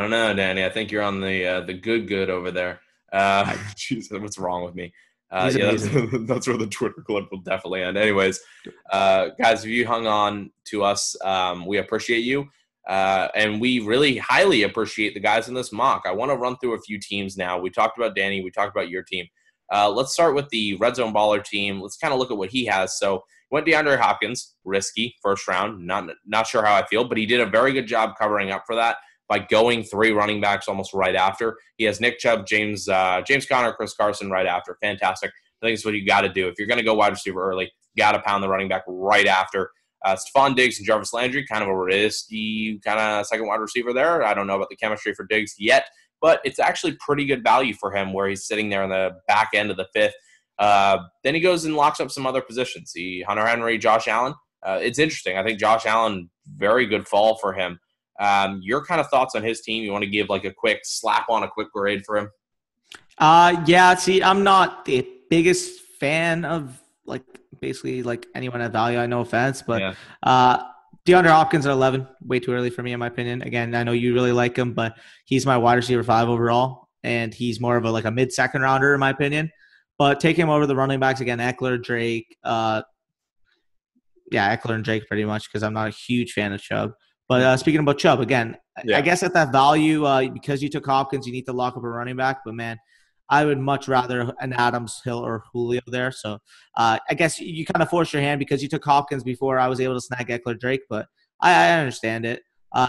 don't know, Danny. I think you're on the good over there. Jeez, what's wrong with me? That's where the Twitter clip will definitely end. Anyways, guys, if you hung on to us, we appreciate you. And we really highly appreciate the guys in this mock. I want to run through a few teams now. We talked about Danny. We talked about your team. Let's start with the Red Zone Baller team. Let's kind of look at what he has. So went DeAndre Hopkins, risky, first round. Not sure how I feel, but he did a very good job covering up for that by going 3 running backs almost right after. He has Nick Chubb, James Conner, Chris Carson right after. Fantastic. I think it's what you got to do. If you're going to go wide receiver early, you got to pound the running back right after. Stephon Diggs and Jarvis Landry, kind of a risky kind of second wide receiver there. I don't know about the chemistry for Diggs yet, but it's actually pretty good value for him where he's sitting there in the back end of the 5th. Then he goes and locks up some other positions. Hunter Henry, Josh Allen. It's interesting. I think Josh Allen, very good fall for him. Your kind of thoughts on his team? You want to give like a quick grade for him? Yeah, see, I'm not the biggest fan of basically anyone at value. I no offense, but DeAndre Hopkins at 11, way too early for me in my opinion. Again, I know you really like him, but he's my wide receiver 5 overall, and he's more of a mid-second rounder in my opinion. But take him over the running backs again, Eckler, Drake. Eckler and Drake pretty much because I'm not a huge fan of Chubb. But speaking about Chubb, again, I guess at that value, because you took Hopkins, you need to lock up a running back. But, man, I would much rather an Adams, Hill, or Julio there. So I guess you kind of forced your hand because you took Hopkins before I was able to snag Eckler Drake. But I understand it.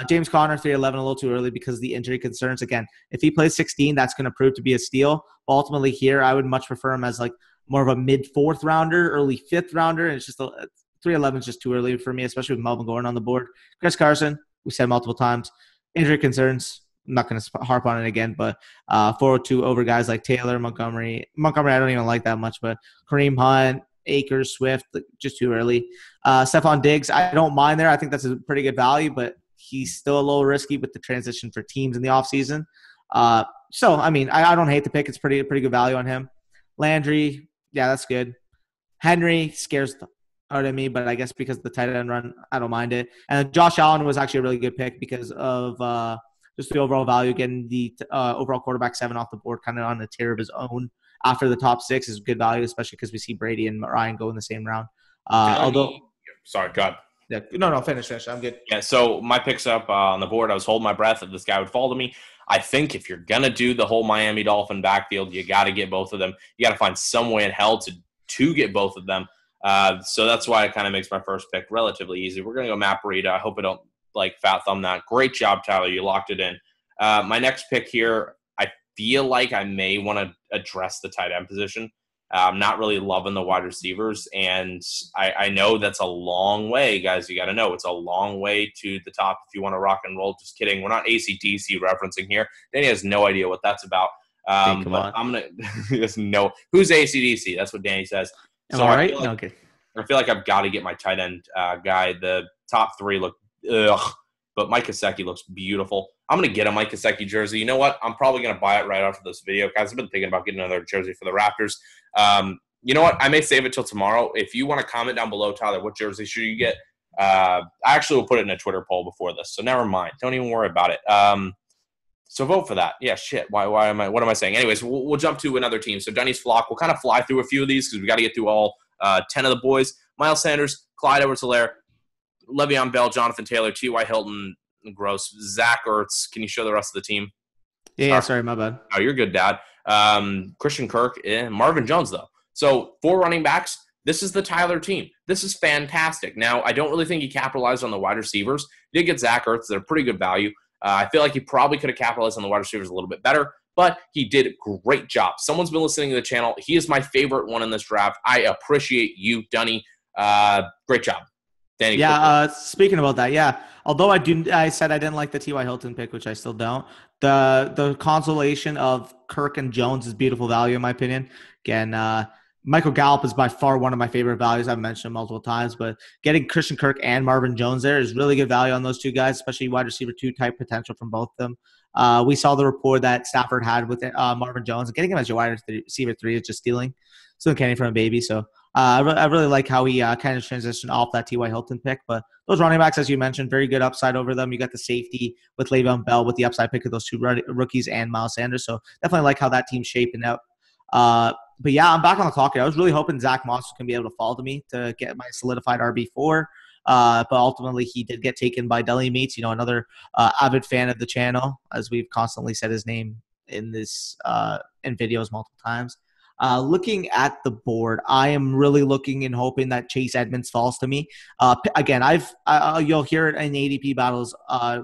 James Conner, 311, a little too early because of the injury concerns. Again, if he plays 16, that's going to prove to be a steal. Ultimately here, I would much prefer him as more of a mid-4th rounder, early 5th rounder. And it's just 311 is just too early for me, especially with Melvin Gordon on the board. Chris Carson, we said multiple times. Injury concerns, I'm not going to harp on it again, but 402 over guys like Taylor, Montgomery. Montgomery, I don't even like that much, but Kareem Hunt, Akers, Swift, just too early. Stephon Diggs, I don't mind there. I think that's a pretty good value, but he's still a little risky with the transition for teams in the offseason. So, I mean, I don't hate the pick. It's pretty good value on him. Landry, yeah, that's good. Henry scares out of me, but I guess because of the tight end run, I don't mind it. And Josh Allen was actually a really good pick because of just the overall value, getting the overall quarterback 7 off the board, kind of on a tier of his own after the top 6 is good value, especially because we see Brady and Ryan go in the same round. Sorry, go ahead. Yeah, no, finish. I'm good. Yeah, so my picks up on the board. I was holding my breath that this guy would fall to me. I think if you're going to do the whole Miami Dolphin backfield, you got to get both of them. You got to find some way in hell to get both of them. So that's why it kind of makes my first pick relatively easy. We're going to go Matt Breida. I hope I don't fat thumb that. Great job, Tyler. You locked it in. My next pick here, I feel like I may want to address the tight end position. I'm not really loving the wide receivers, and I know that's a long way, guys. You got to know it's a long way to the top if you want to rock and roll. Just kidding. We're not AC/DC referencing here. Danny has no idea what that's about. But I'm going to just know who's AC/DC. That's what Danny says. Am I right? Okay. I feel like I've got to get my tight end guy. The top 3 look but Mike Gesicki looks beautiful. I'm going to get a Mike Gesicki jersey. You know what? I'm probably going to buy it right after this video. Guys, I've been thinking about getting another jersey for the Raptors. You know what? I may save it till tomorrow. If you want to comment down below, Tyler, what jersey should you get? I actually will put it in a Twitter poll before this, so never mind. Don't even worry about it. So vote for that. Yeah, shit. What am I saying? Anyways, we'll jump to another team. So Dunny's flock. We'll kind of fly through a few of these because we got to get through all 10 of the boys. Miles Sanders, Clyde Edwards-Helaire. Le'Veon Bell, Jonathan Taylor, T.Y. Hilton, gross. Zach Ertz. Can you show the rest of the team? Yeah, sorry, my bad. Oh, you're good, Dad. Christian Kirk, Marvin Jones, though. So 4 running backs. This is the Tyler team. This is fantastic. Now, I don't really think he capitalized on the wide receivers. He did get Zach Ertz. They're pretty good value. I feel like he probably could have capitalized on the wide receivers a little bit better, but he did a great job. Someone's been listening to the channel. He is my favorite one in this draft. I appreciate you, Dunny. Great job. Danny. Yeah, speaking about that, yeah. Although I said I didn't like the T.Y. Hilton pick, which I still don't. The consolation of Kirk and Jones is beautiful value in my opinion. Again, Michael Gallup is by far one of my favorite values. I've mentioned him multiple times, but getting Christian Kirk and Marvin Jones there is really good value on those two guys, especially wide receiver 2 type potential from both of them. We saw the rapport that Stafford had with Marvin Jones. Getting him as your wide receiver 3 is just stealing candy from a baby. So I really like how he kind of transitioned off that T.Y. Hilton pick. But those running backs, as you mentioned, very good upside over them. You got the safety with Le'Veon Bell with the upside pick of those 2 rookies and Miles Sanders. So definitely like how that team's shaping up. But yeah, I'm back on the clock here. I was really hoping Zach Moss was going to be able to fall to me to get my solidified RB4. But ultimately, he did get taken by Deli Meats, another avid fan of the channel, as we've constantly said his name in this in videos multiple times. Looking at the board, I am really looking and hoping that Chase Edmonds falls to me. Again, you'll hear it in ADP battles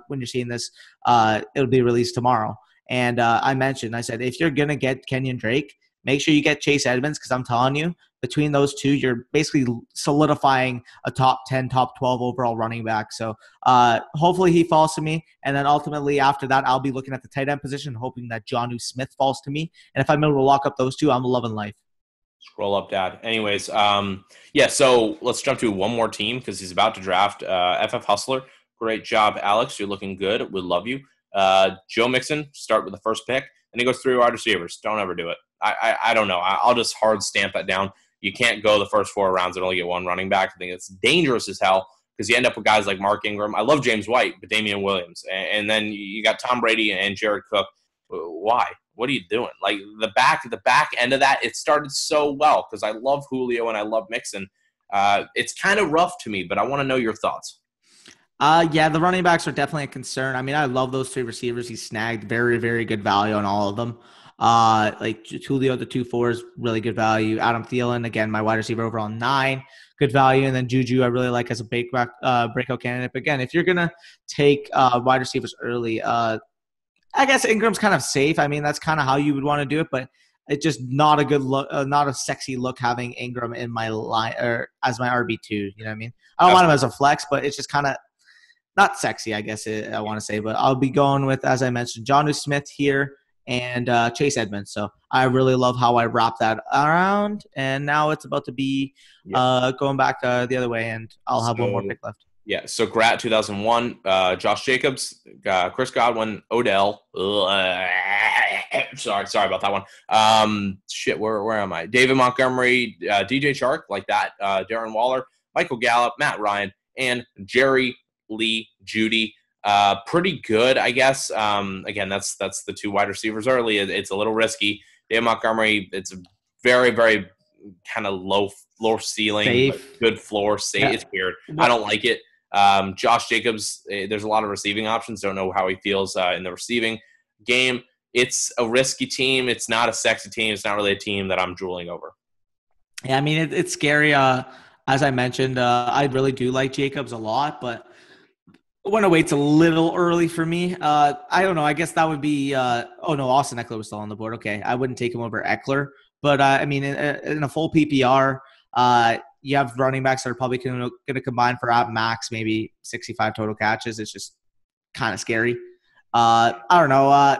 when you're seeing this. It'll be released tomorrow. And I said, if you're going to get Kenyon Drake, make sure you get Chase Edmonds, because I'm telling you, between those two, you're basically solidifying a top 10, top 12 overall running back. So hopefully he falls to me. And then ultimately after that, I'll be looking at the tight end position, hoping that Jonnu Smith falls to me. And if I'm able to lock up those two, I'm loving life. Scroll up, Dad. Anyways, so let's jump to one more team because he's about to draft. FF Hustler. Great job, Alex. You're looking good. We love you. Joe Mixon, start with the first pick. And he goes 3 wide receivers. Don't ever do it. I don't know. I'll just hard stamp that down. You can't go the first 4 rounds and only get 1 running back. I think it's dangerous as hell because you end up with guys like Mark Ingram. I love James White, but Damian Williams. And then you got Tom Brady and Jared Cook. Why? What are you doing? Like the back end of that, it started so well because I love Julio and I love Mixon. It's kind of rough to me, but I want to know your thoughts. Yeah, the running backs are definitely a concern. I mean, I love those 3 receivers. He snagged very, very good value on all of them. Like Julio, the 2-4 is really good value. Adam Thielen, again, my wide receiver overall 9, good value. And then Juju, I really like as a breakout candidate. But again, if you're going to take wide receivers early, I guess Ingram's kind of safe. I mean, that's kind of how you would want to do it, but it's just not a good look, not a sexy look having Ingram in my line or as my RB2. You know what I mean? I don't want him as a flex, but it's just kind of not sexy, I guess I want to say. But I'll be going with, as I mentioned, Jonnu Smith here and Chase Edmonds. So I really love how I wrap that around. And now it's about to be going back the other way, and I'll have one more pick left. Yeah, so Grat 2001, Josh Jacobs, Chris Godwin, Odell. Sorry about that one. Where am I? David Montgomery, DJ Chark, like that. Darren Waller, Michael Gallup, Matt Ryan, and Jerry Lee Judy. Pretty good, I guess. Again, that's the 2 wide receivers early. It's a little risky. David Montgomery, it's a very, very kind of low ceiling, good floor. It's weird. I don't like it. Josh Jacobs, there's a lot of receiving options. Don't know how he feels in the receiving game. It's a risky team. It's not a sexy team. It's not really a team that I'm drooling over. Yeah, I mean, it's scary. As I mentioned, I really do like Jacobs a lot, but wait's a little early for me. I don't know. I guess that would be Austin Eckler was still on the board. Okay, I wouldn't take him over Eckler. But, I mean, in a full PPR, you have running backs that are probably going to combine for at max maybe 65 total catches. It's just kind of scary. I don't know.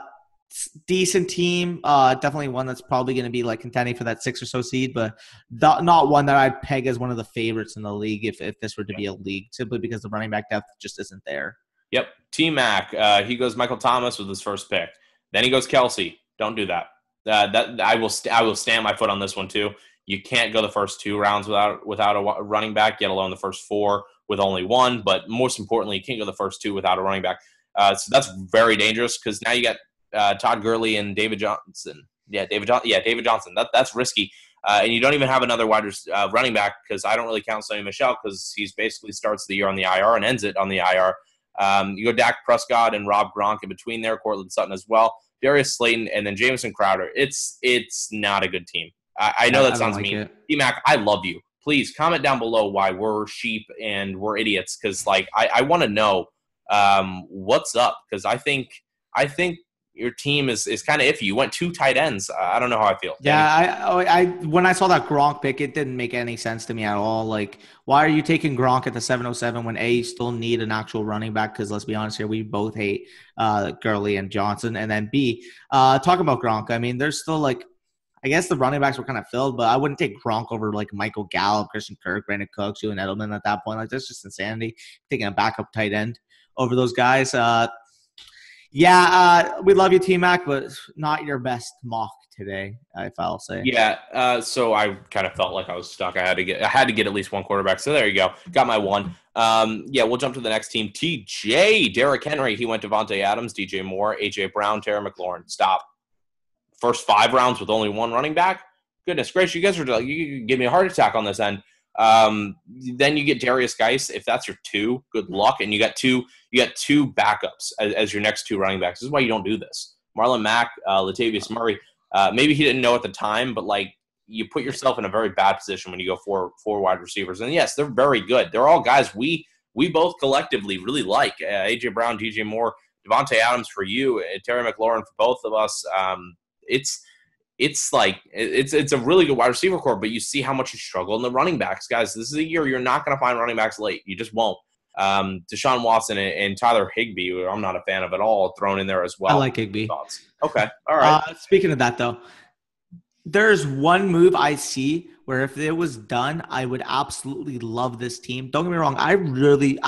Decent team. Definitely one that's probably going to be like contending for that 6 or so seed, but not one that I'd peg as one of the favorites in the league if this were to be a league, simply because the running back depth just isn't there. Yep. T-Mac, he goes Michael Thomas with his first pick. Then he goes Kelsey. Don't do that. I will stand my foot on this one too. You can't go the first 2 rounds without a running back, let alone the first 4 with only 1. But most importantly, you can't go the first 2 without a running back. So that's very dangerous because now you got Todd Gurley and David Johnson. David Johnson. That's risky. and you don't even have another running back because I don't really count Sonny Michel because he's basically starts the year on the IR and ends it on the IR. You go Dak Prescott and Rob Gronk in between there, Cortland Sutton as well, Darius Slayton, and then Jamison Crowder. It's not a good team. I know that sounds mean. D-Mac, I love you. Please comment down below why we're sheep and we're idiots because, like, I want to know what's up because I think your team is kind of iffy. You went 2 tight ends. I don't know how I feel. Yeah, I when I saw that Gronk pick, it didn't make any sense to me at all. Like, why are you taking Gronk at the 707 when A, you still need an actual running back? Because let's be honest here, we both hate Gurley and Johnson. And then B, talking about Gronk, I mean, there's still like, I guess the running backs were kind of filled, but I wouldn't take Gronk over like Michael Gallup, Christian Kirk, Brandon Cooks, Julian Edelman at that point. Like, that's just insanity. Taking a backup tight end over those guys. We love you, T-Mac, but not your best mock today, if I'll say. Yeah, so I kind of felt like I was stuck. I had to get at least one quarterback. So there you go. Got my one. We'll jump to the next team. TJ, Derrick Henry. He went Devontae Adams, DJ Moore, AJ Brown, Terry McLaurin. Stop. First 5 rounds with only one running back? Goodness gracious, you guys are like, you give me a heart attack on this end. Then you get Darius Geis. If that's your 2, good luck. And you got two backups as your next 2 running backs. This is why you don't do this. Marlon Mack, Latavius Murray. Maybe he didn't know at the time, but like you put yourself in a very bad position when you go four wide receivers. And yes, they're very good. They're all guys we both collectively really like. AJ Brown, DJ Moore, Devontae Adams for you, Terry McLaurin for both of us. It's a really good wide receiver core, but you see how much you struggle in the running backs, guys. This is a year you're not going to find running backs late. You just won't. Deshaun Watson and Tyler Higbee, who I'm not a fan of at all, thrown in there as well. I like Higbee. Thoughts? Okay, all right. Speaking of that, though, there's one move I see where if it was done, I would absolutely love this team. Don't get me wrong. I really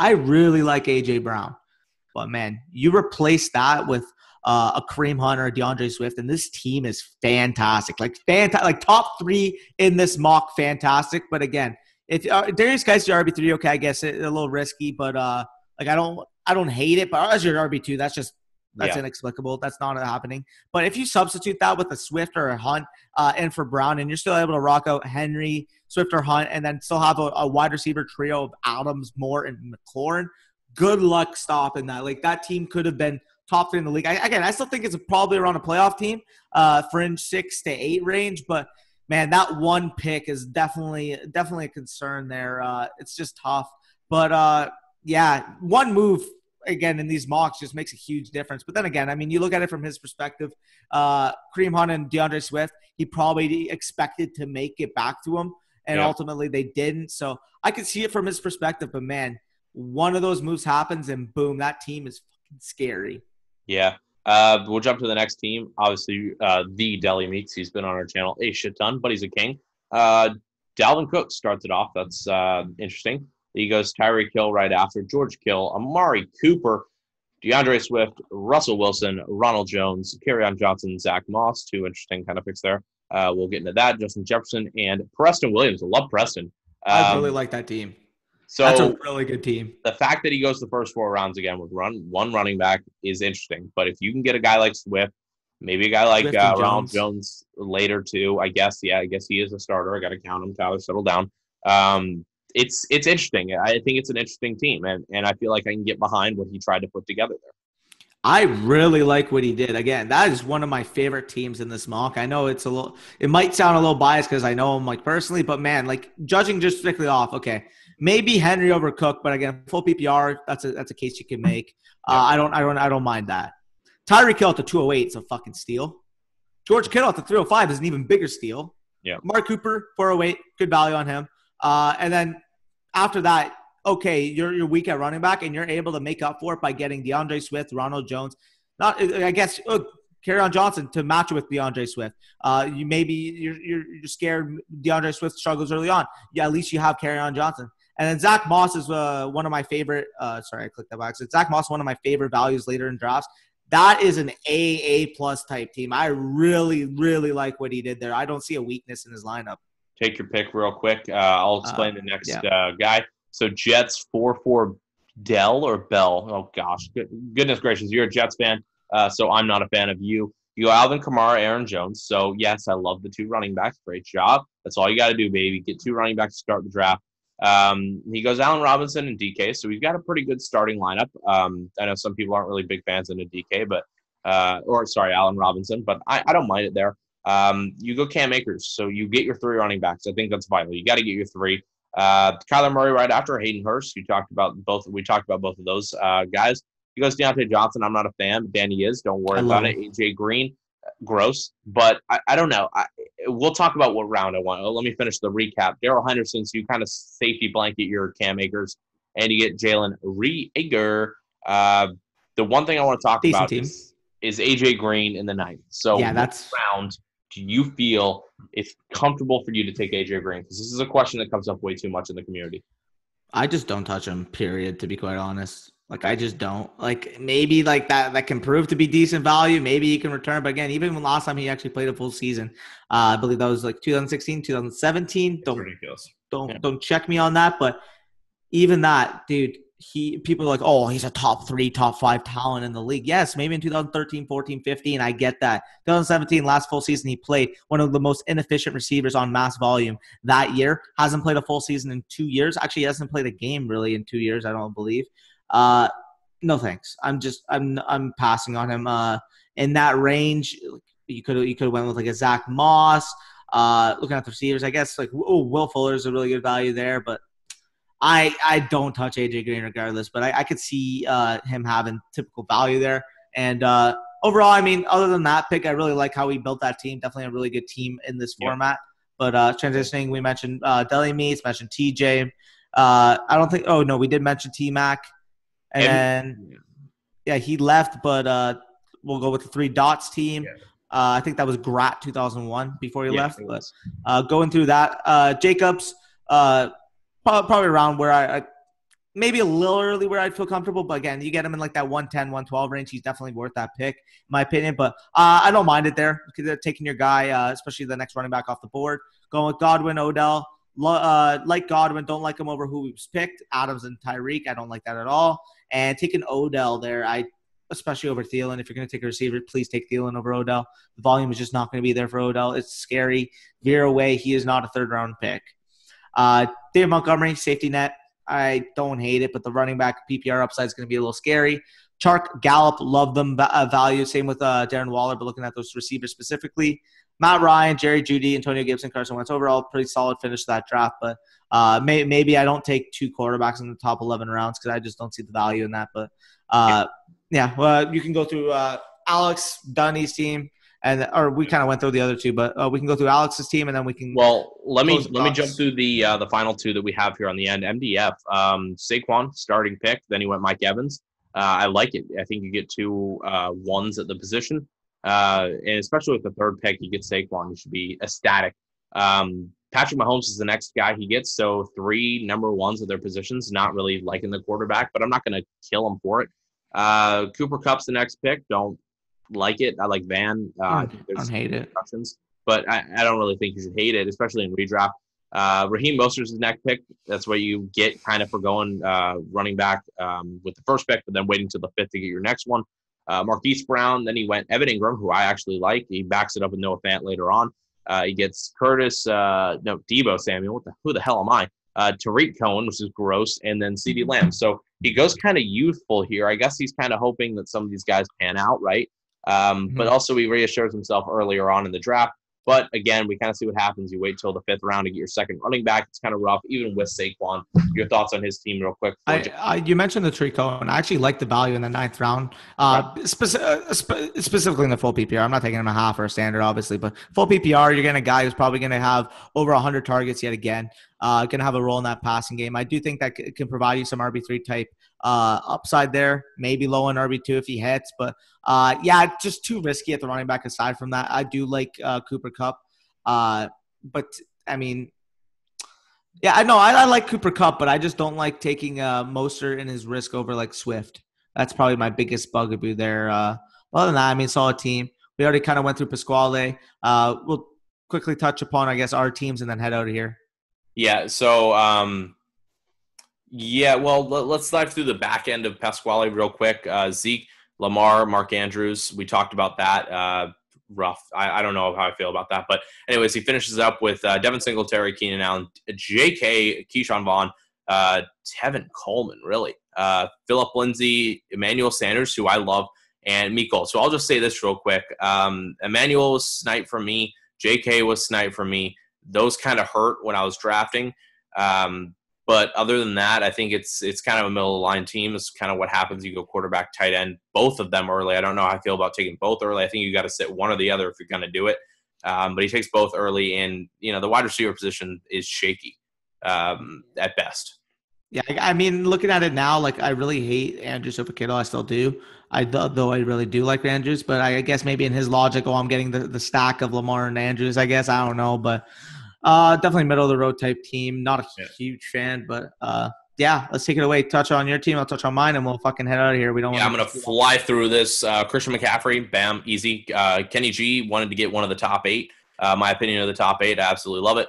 like AJ Brown, but man, you replace that with a Kareem Hunt or a DeAndre Swift, and this team is fantastic. Like top 3 in this mock, fantastic. But again, if Darius Geis your RB3, okay, I guess it's a little risky, but I don't hate it. But as your RB2, that's inexplicable. That's not happening. But if you substitute that with a Swift or a Hunt and for Brown, and you're still able to rock out Henry, Swift or Hunt, and then still have a wide receiver trio of Adams, Moore, and McLaurin, good luck stopping that. Like, that team could have been top 3 in the league. I still think it's probably around a playoff team, fringe 6 to 8 range. But man, that one pick is definitely a concern there. It's just tough. But one move again in these mocks just makes a huge difference. But then again, I mean, you look at it from his perspective. Kareem Hunt and DeAndre Swift, he probably expected to make it back to him, and ultimately they didn't. So I could see it from his perspective. But man, one of those moves happens, and boom, that team is fucking scary. Yeah. We'll jump to the next team. Obviously, the Deli Meats. He's been on our channel a shit ton, but he's a king. Dalvin Cook starts it off. That's interesting. He goes Tyreek Hill right after, George Kittle, Amari Cooper, DeAndre Swift, Russell Wilson, Ronald Jones, Kerryon Johnson, Zach Moss. 2 interesting kind of picks there. We'll get into that. Justin Jefferson and Preston Williams. I love Preston. I really like that team. So that's a really good team. The fact that he goes the first 4 rounds again with one running back is interesting. But if you can get a guy like Swift, maybe a guy like Ronald Jones later too, I guess he is a starter. I got to count him. Tyler, settle down. It's interesting. I think it's an interesting team, and I feel like I can get behind what he tried to put together there. I really like what he did. Again, that is one of my favorite teams in this mock. I know it might sound a little biased because I know him like personally, but man, like judging just strictly off, okay, maybe Henry over Cook, but again, full PPR, that's a case you can make. I don't mind that. Tyreek Hill at the 208 is a fucking steal. George Kittle at the 305 is an even bigger steal. Yeah. Mark Cooper 408, good value on him. And then after that, okay, you're weak at running back, and you're able to make up for it by getting DeAndre Swift, Ronald Jones. Kerryon Johnson to match with DeAndre Swift. You're scared DeAndre Swift struggles early on. Yeah, at least you have Kerryon Johnson. And then Zach Moss is one of my favorite. Sorry, I clicked that back. So Zach Moss, one of my favorite values later in drafts. That is an AA plus type team. I really, really like what he did there. I don't see a weakness in his lineup. Take your pick real quick. I'll explain the next guy. So Jets 4-4 Dell or Bell. Oh, gosh. Goodness gracious. You're a Jets fan, so I'm not a fan of you. You go Alvin Kamara, Aaron Jones. So, yes, I love the 2 running backs. Great job. That's all you got to do, baby. Get 2 running backs to start the draft. He goes Allen Robinson and DK. So, we've got a pretty good starting lineup. I know some people aren't really big fans of the DK, but Allen Robinson, but I don't mind it there. You go Cam Akers. So, you get your 3 running backs. I think that's vital. You got to get your 3. Kyler Murray right after, Hayden Hurst. We talked about both of those guys. He goes Deontay Johnson. I'm not a fan, but Danny is. Don't worry about it. AJ Green, gross. But I don't know. We'll talk about what round I want. Let me finish the recap. Darrell Henderson, so you kind of safety blanket your Cam Akers, and you get Jalen Reagor. The one thing I want to talk about is AJ Green in the 9th. So what round do you feel it's comfortable for you to take AJ Green? Because this is a question that comes up way too much in the community. I just don't touch him, period, to be quite honest. Like, I just don't. Like, maybe like that can prove to be decent value. Maybe he can return. But again, even when last time he actually played a full season, I believe that was like 2016, 2017. Don't check me on that. But even that, dude, people are like, oh, he's a top 3, top 5 talent in the league. Yes, maybe in 2013, 14, 15, I get that. 2017, last full season he played, one of the most inefficient receivers on mass volume that year. Hasn't played a full season in 2 years. Actually, he hasn't played a game really in 2 years, I don't believe. No thanks. I'm passing on him. In that range, you could have went with like a Zach Moss. Looking at the receivers, I guess like Will Fuller is a really good value there, but I don't touch AJ Green regardless. But I could see him having typical value there. And overall, I mean, other than that pick, I really like how he built that team. Definitely a really good team in this format. But transitioning, we mentioned Deli Meats, mentioned TJ. I don't think. Oh no, we did mention T Mac. And then, he left, but we'll go with the 3 dots team. I think that was Grat 2001 before he left. But going through that, Jacobs, probably around where I maybe a little early where I'd feel comfortable. But again, you get him in like that 110, 112 range. He's definitely worth that pick, in my opinion. But I don't mind it there. Taking your guy, especially the next running back off the board. Going with Godwin, Odell. Like Godwin, don't like him over who we've picked. Adams and Tyreek, I don't like that at all. And taking Odell there, especially over Thielen. If you're going to take a receiver, please take Thielen over Odell. The volume is just not going to be there for Odell. It's scary. Veer away. He is not a 3rd-round pick. David Montgomery, safety net. I don't hate it, but the running back PPR upside is going to be a little scary. Chark, Gallup, love them value. Same with Darren Waller, but looking at those receivers specifically. Matt Ryan, Jerry Jeudy, Antonio Gibson, Carson Wentz. Overall, pretty solid finish to that draft. But maybe I don't take 2 quarterbacks in the top 11 rounds because I just don't see the value in that. But, you can go through Alex Dunny's team. Or we kind of went through the other 2, but we can go through Alex's team, and then we can. Well, let me jump through the final 2 that we have here on the end. MDF, Saquon, starting pick. Then he went Mike Evans. I like it. I think you get 2 ones at the position. And especially with the 3rd pick, you get Saquon. You should be ecstatic. Patrick Mahomes is the next guy he gets. So 3 number 1s at their positions. Not really liking the quarterback, but I'm not going to kill him for it. Cooper Kupp's the next pick. Don't like it. I like Van. I don't hate it. But I don't really think you should hate it, especially in redraft. Raheem Mostert's the next pick. That's what you get kind of for going running back with the 1st pick, but then waiting till the 5th to get your next one. Marquise Brown, then he went Evan Ingram, who I actually like. He backs it up with Noah Fant later on. He gets Deebo Samuel. Who the hell am I? Tariq Cohen, which is gross, and then CeeDee Lamb. So he goes kind of youthful here. I guess he's kind of hoping that some of these guys pan out, right? But also he reassures himself earlier on in the draft. But again, we kind of see what happens. You wait till the 5th round to get your 2nd running back. It's kind of rough, even with Saquon. Your thoughts on his team real quick? You mentioned the Tariq Cohen. I actually like the value in the 9th round, specifically in the full PPR. I'm not taking him a half or a standard, obviously, but full PPR, you're getting a guy who's probably going to have over 100 targets yet again. Going to have a role in that passing game. I do think that can provide you some RB3 type upside there, maybe low in RB2 if he hits, but just too risky at the running back. Aside from that, I do like Cooper Kupp, but I mean, I know I like Cooper Kupp, but I just don't like taking Mostert and his risk over like Swift. That's probably my biggest bugaboo there. Other than that, I mean, solid team. We already kind of went through Pasquale. We'll quickly touch upon, I guess, our teams and then head out of here. Yeah. So, let's dive through the back end of Pasquale real quick. Zeke, Lamar, Mark Andrews. We talked about that. rough. I don't know how I feel about that. But anyways, he finishes up with Devin Singletary, Keenan Allen, J.K., Keyshawn Vaughn, Tevin Coleman, really. Phillip Lindsay, Emmanuel Sanders, who I love, and Miko. So I'll just say this real quick. Emmanuel was sniped from me. J.K. was sniped from me. Those kind of hurt when I was drafting. But other than that, I think it's kind of a middle-of-the-line team. It's kind of what happens. You go quarterback, tight end, both of them early. I don't know how I feel about taking both early. I think you got to sit one or the other if you're going to do it. But he takes both early, and the wide receiver position is shaky at best. Yeah, I mean, looking at it now, like I really hate Andrews over Kittle. I still do. Though I really do like Andrews, but I guess maybe in his logic, I'm getting the stack of Lamar and Andrews. I guess I don't know, but. Definitely middle of the road type team. Not a huge fan, but yeah, let's take it away. Touch on your team. I'll touch on mine, and we'll fucking head out of here. I'm gonna fly through this. Christian McCaffrey, bam, easy. Kenny G wanted to get one of the top 8. My opinion of the top 8, I absolutely love it.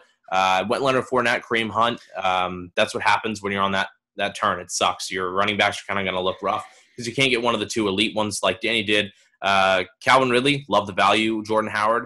Went Leonard Fournette, Kareem Hunt. That's what happens when you're on that turn. It sucks. Your running backs are kind of gonna look rough because you can't get one of the 2 elite ones like Danny did. Calvin Ridley, love the value. Jordan Howard.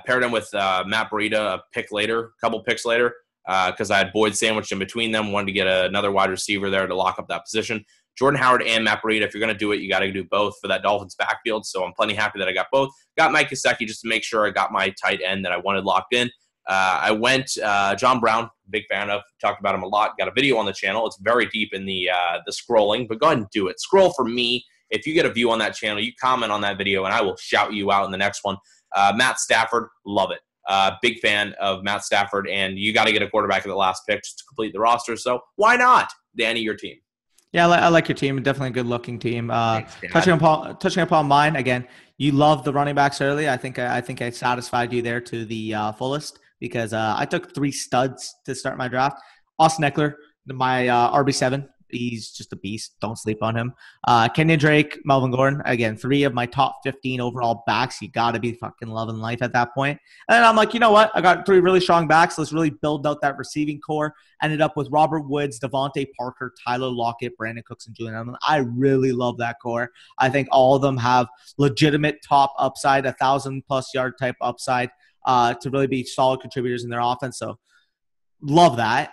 Paired him with Matt Breida a couple picks later, because I had Boyd sandwiched in between them. Wanted to get another wide receiver there to lock up that position. Jordan Howard and Matt Breida, if you're going to do it, you got to do both for that Dolphins backfield. So I'm plenty happy that I got both. Got Mike Gesicki just to make sure I got my tight end that I wanted locked in. I went John Brown, big fan of. Talked about him a lot. Got a video on the channel. It's very deep in the scrolling, but go ahead and do it. Scroll for me. If you get a view on that channel, you comment on that video, and I will shout you out in the next one. Matt Stafford, love it. Big fan of Matt Stafford, and you got to get a quarterback at the last pick just to complete the roster. So why not, Danny? Your team? Yeah, I like your team. Definitely a good-looking team. Thanks, touching upon mine again. You love the running backs early. I think I satisfied you there to the fullest because I took 3 studs to start my draft. Austin Eckler, my RB7. He's just a beast. Don't sleep on him. Kenyon Drake, Melvin Gordon. Again, 3 of my top 15 overall backs. You got to be fucking loving life at that point. And I'm like, you know what? I got 3 really strong backs. Let's really build out that receiving core. Ended up with Robert Woods, Devontae Parker, Tyler Lockett, Brandon Cooks, and Julian Edelman. I really love that core. I think all of them have legitimate top upside, 1,000-plus yard type upside to really be solid contributors in their offense. So love that.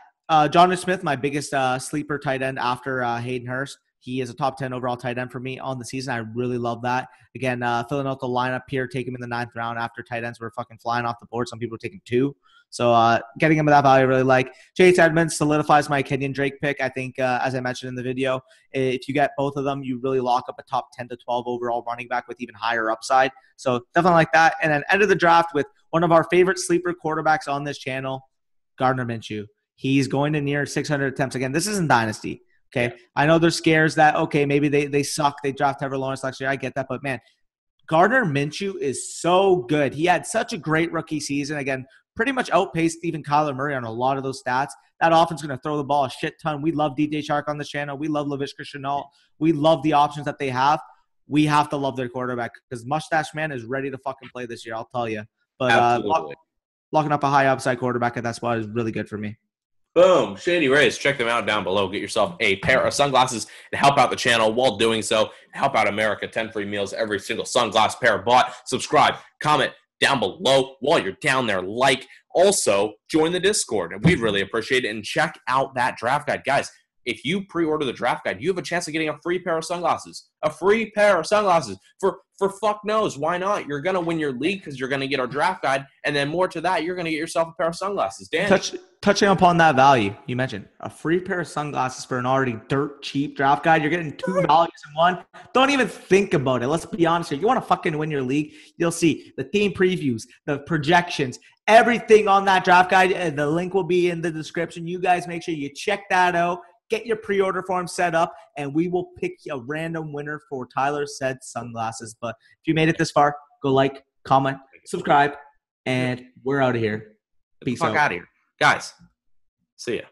Jonathan Smith, my biggest sleeper tight end after Hayden Hurst. He is a top 10 overall tight end for me on the season. I really love that. Again, filling out the lineup here, take him in the 9th round after tight ends were fucking flying off the board. Some people are taking 2. So getting him at that value I really like. Chase Edmonds solidifies my Kenyon Drake pick. I think, as I mentioned in the video, if you get both of them, you really lock up a top 10 to 12 overall running back with even higher upside. So definitely like that. And then end of the draft with one of our favorite sleeper quarterbacks on this channel, Gardner Minshew. He's going to near 600 attempts. Again, this isn't Dynasty, okay? I know there's scares that, okay, maybe they suck. They draft Trevor Lawrence last year. I get that. But, man, Gardner Minshew is so good. He had such a great rookie season. Again, pretty much outpaced even Kyler Murray on a lot of those stats. That offense is going to throw the ball a shit ton. We love DJ Shark on this channel. We love Laviska Shenault. We love the options that they have. We have to love their quarterback because Mustache Man is ready to fucking play this year, I'll tell you. But locking up a high upside quarterback at that spot is really good for me. Boom. Shady Rays. Check them out down below. Get yourself a pair of sunglasses and help out the channel while doing so. Help out America. 10 free meals every single sunglass pair bought. Subscribe. Comment down below while you're down there. Also, join the Discord. And we'd really appreciate it. And check out that draft guide. Guys, if you pre-order the draft guide, you have a chance of getting a free pair of sunglasses. A free pair of sunglasses. For fuck knows, why not? You're going to win your league because you're going to get our draft guide. And then more to that, you're going to get yourself a pair of sunglasses. Dan? Touching upon that value, you mentioned a free pair of sunglasses for an already dirt cheap draft guide. You're getting 2 values in one. Don't even think about it. Let's be honest here. You want to fucking win your league? You'll see the team previews, the projections, everything on that draft guide. The link will be in the description. You guys make sure you check that out. Get your pre-order form set up, and we will pick a random winner for Tyler Said sunglasses. But if you made it this far, go like, comment, subscribe, and we're out of here. Peace out. Fuck out of here. Guys, see ya.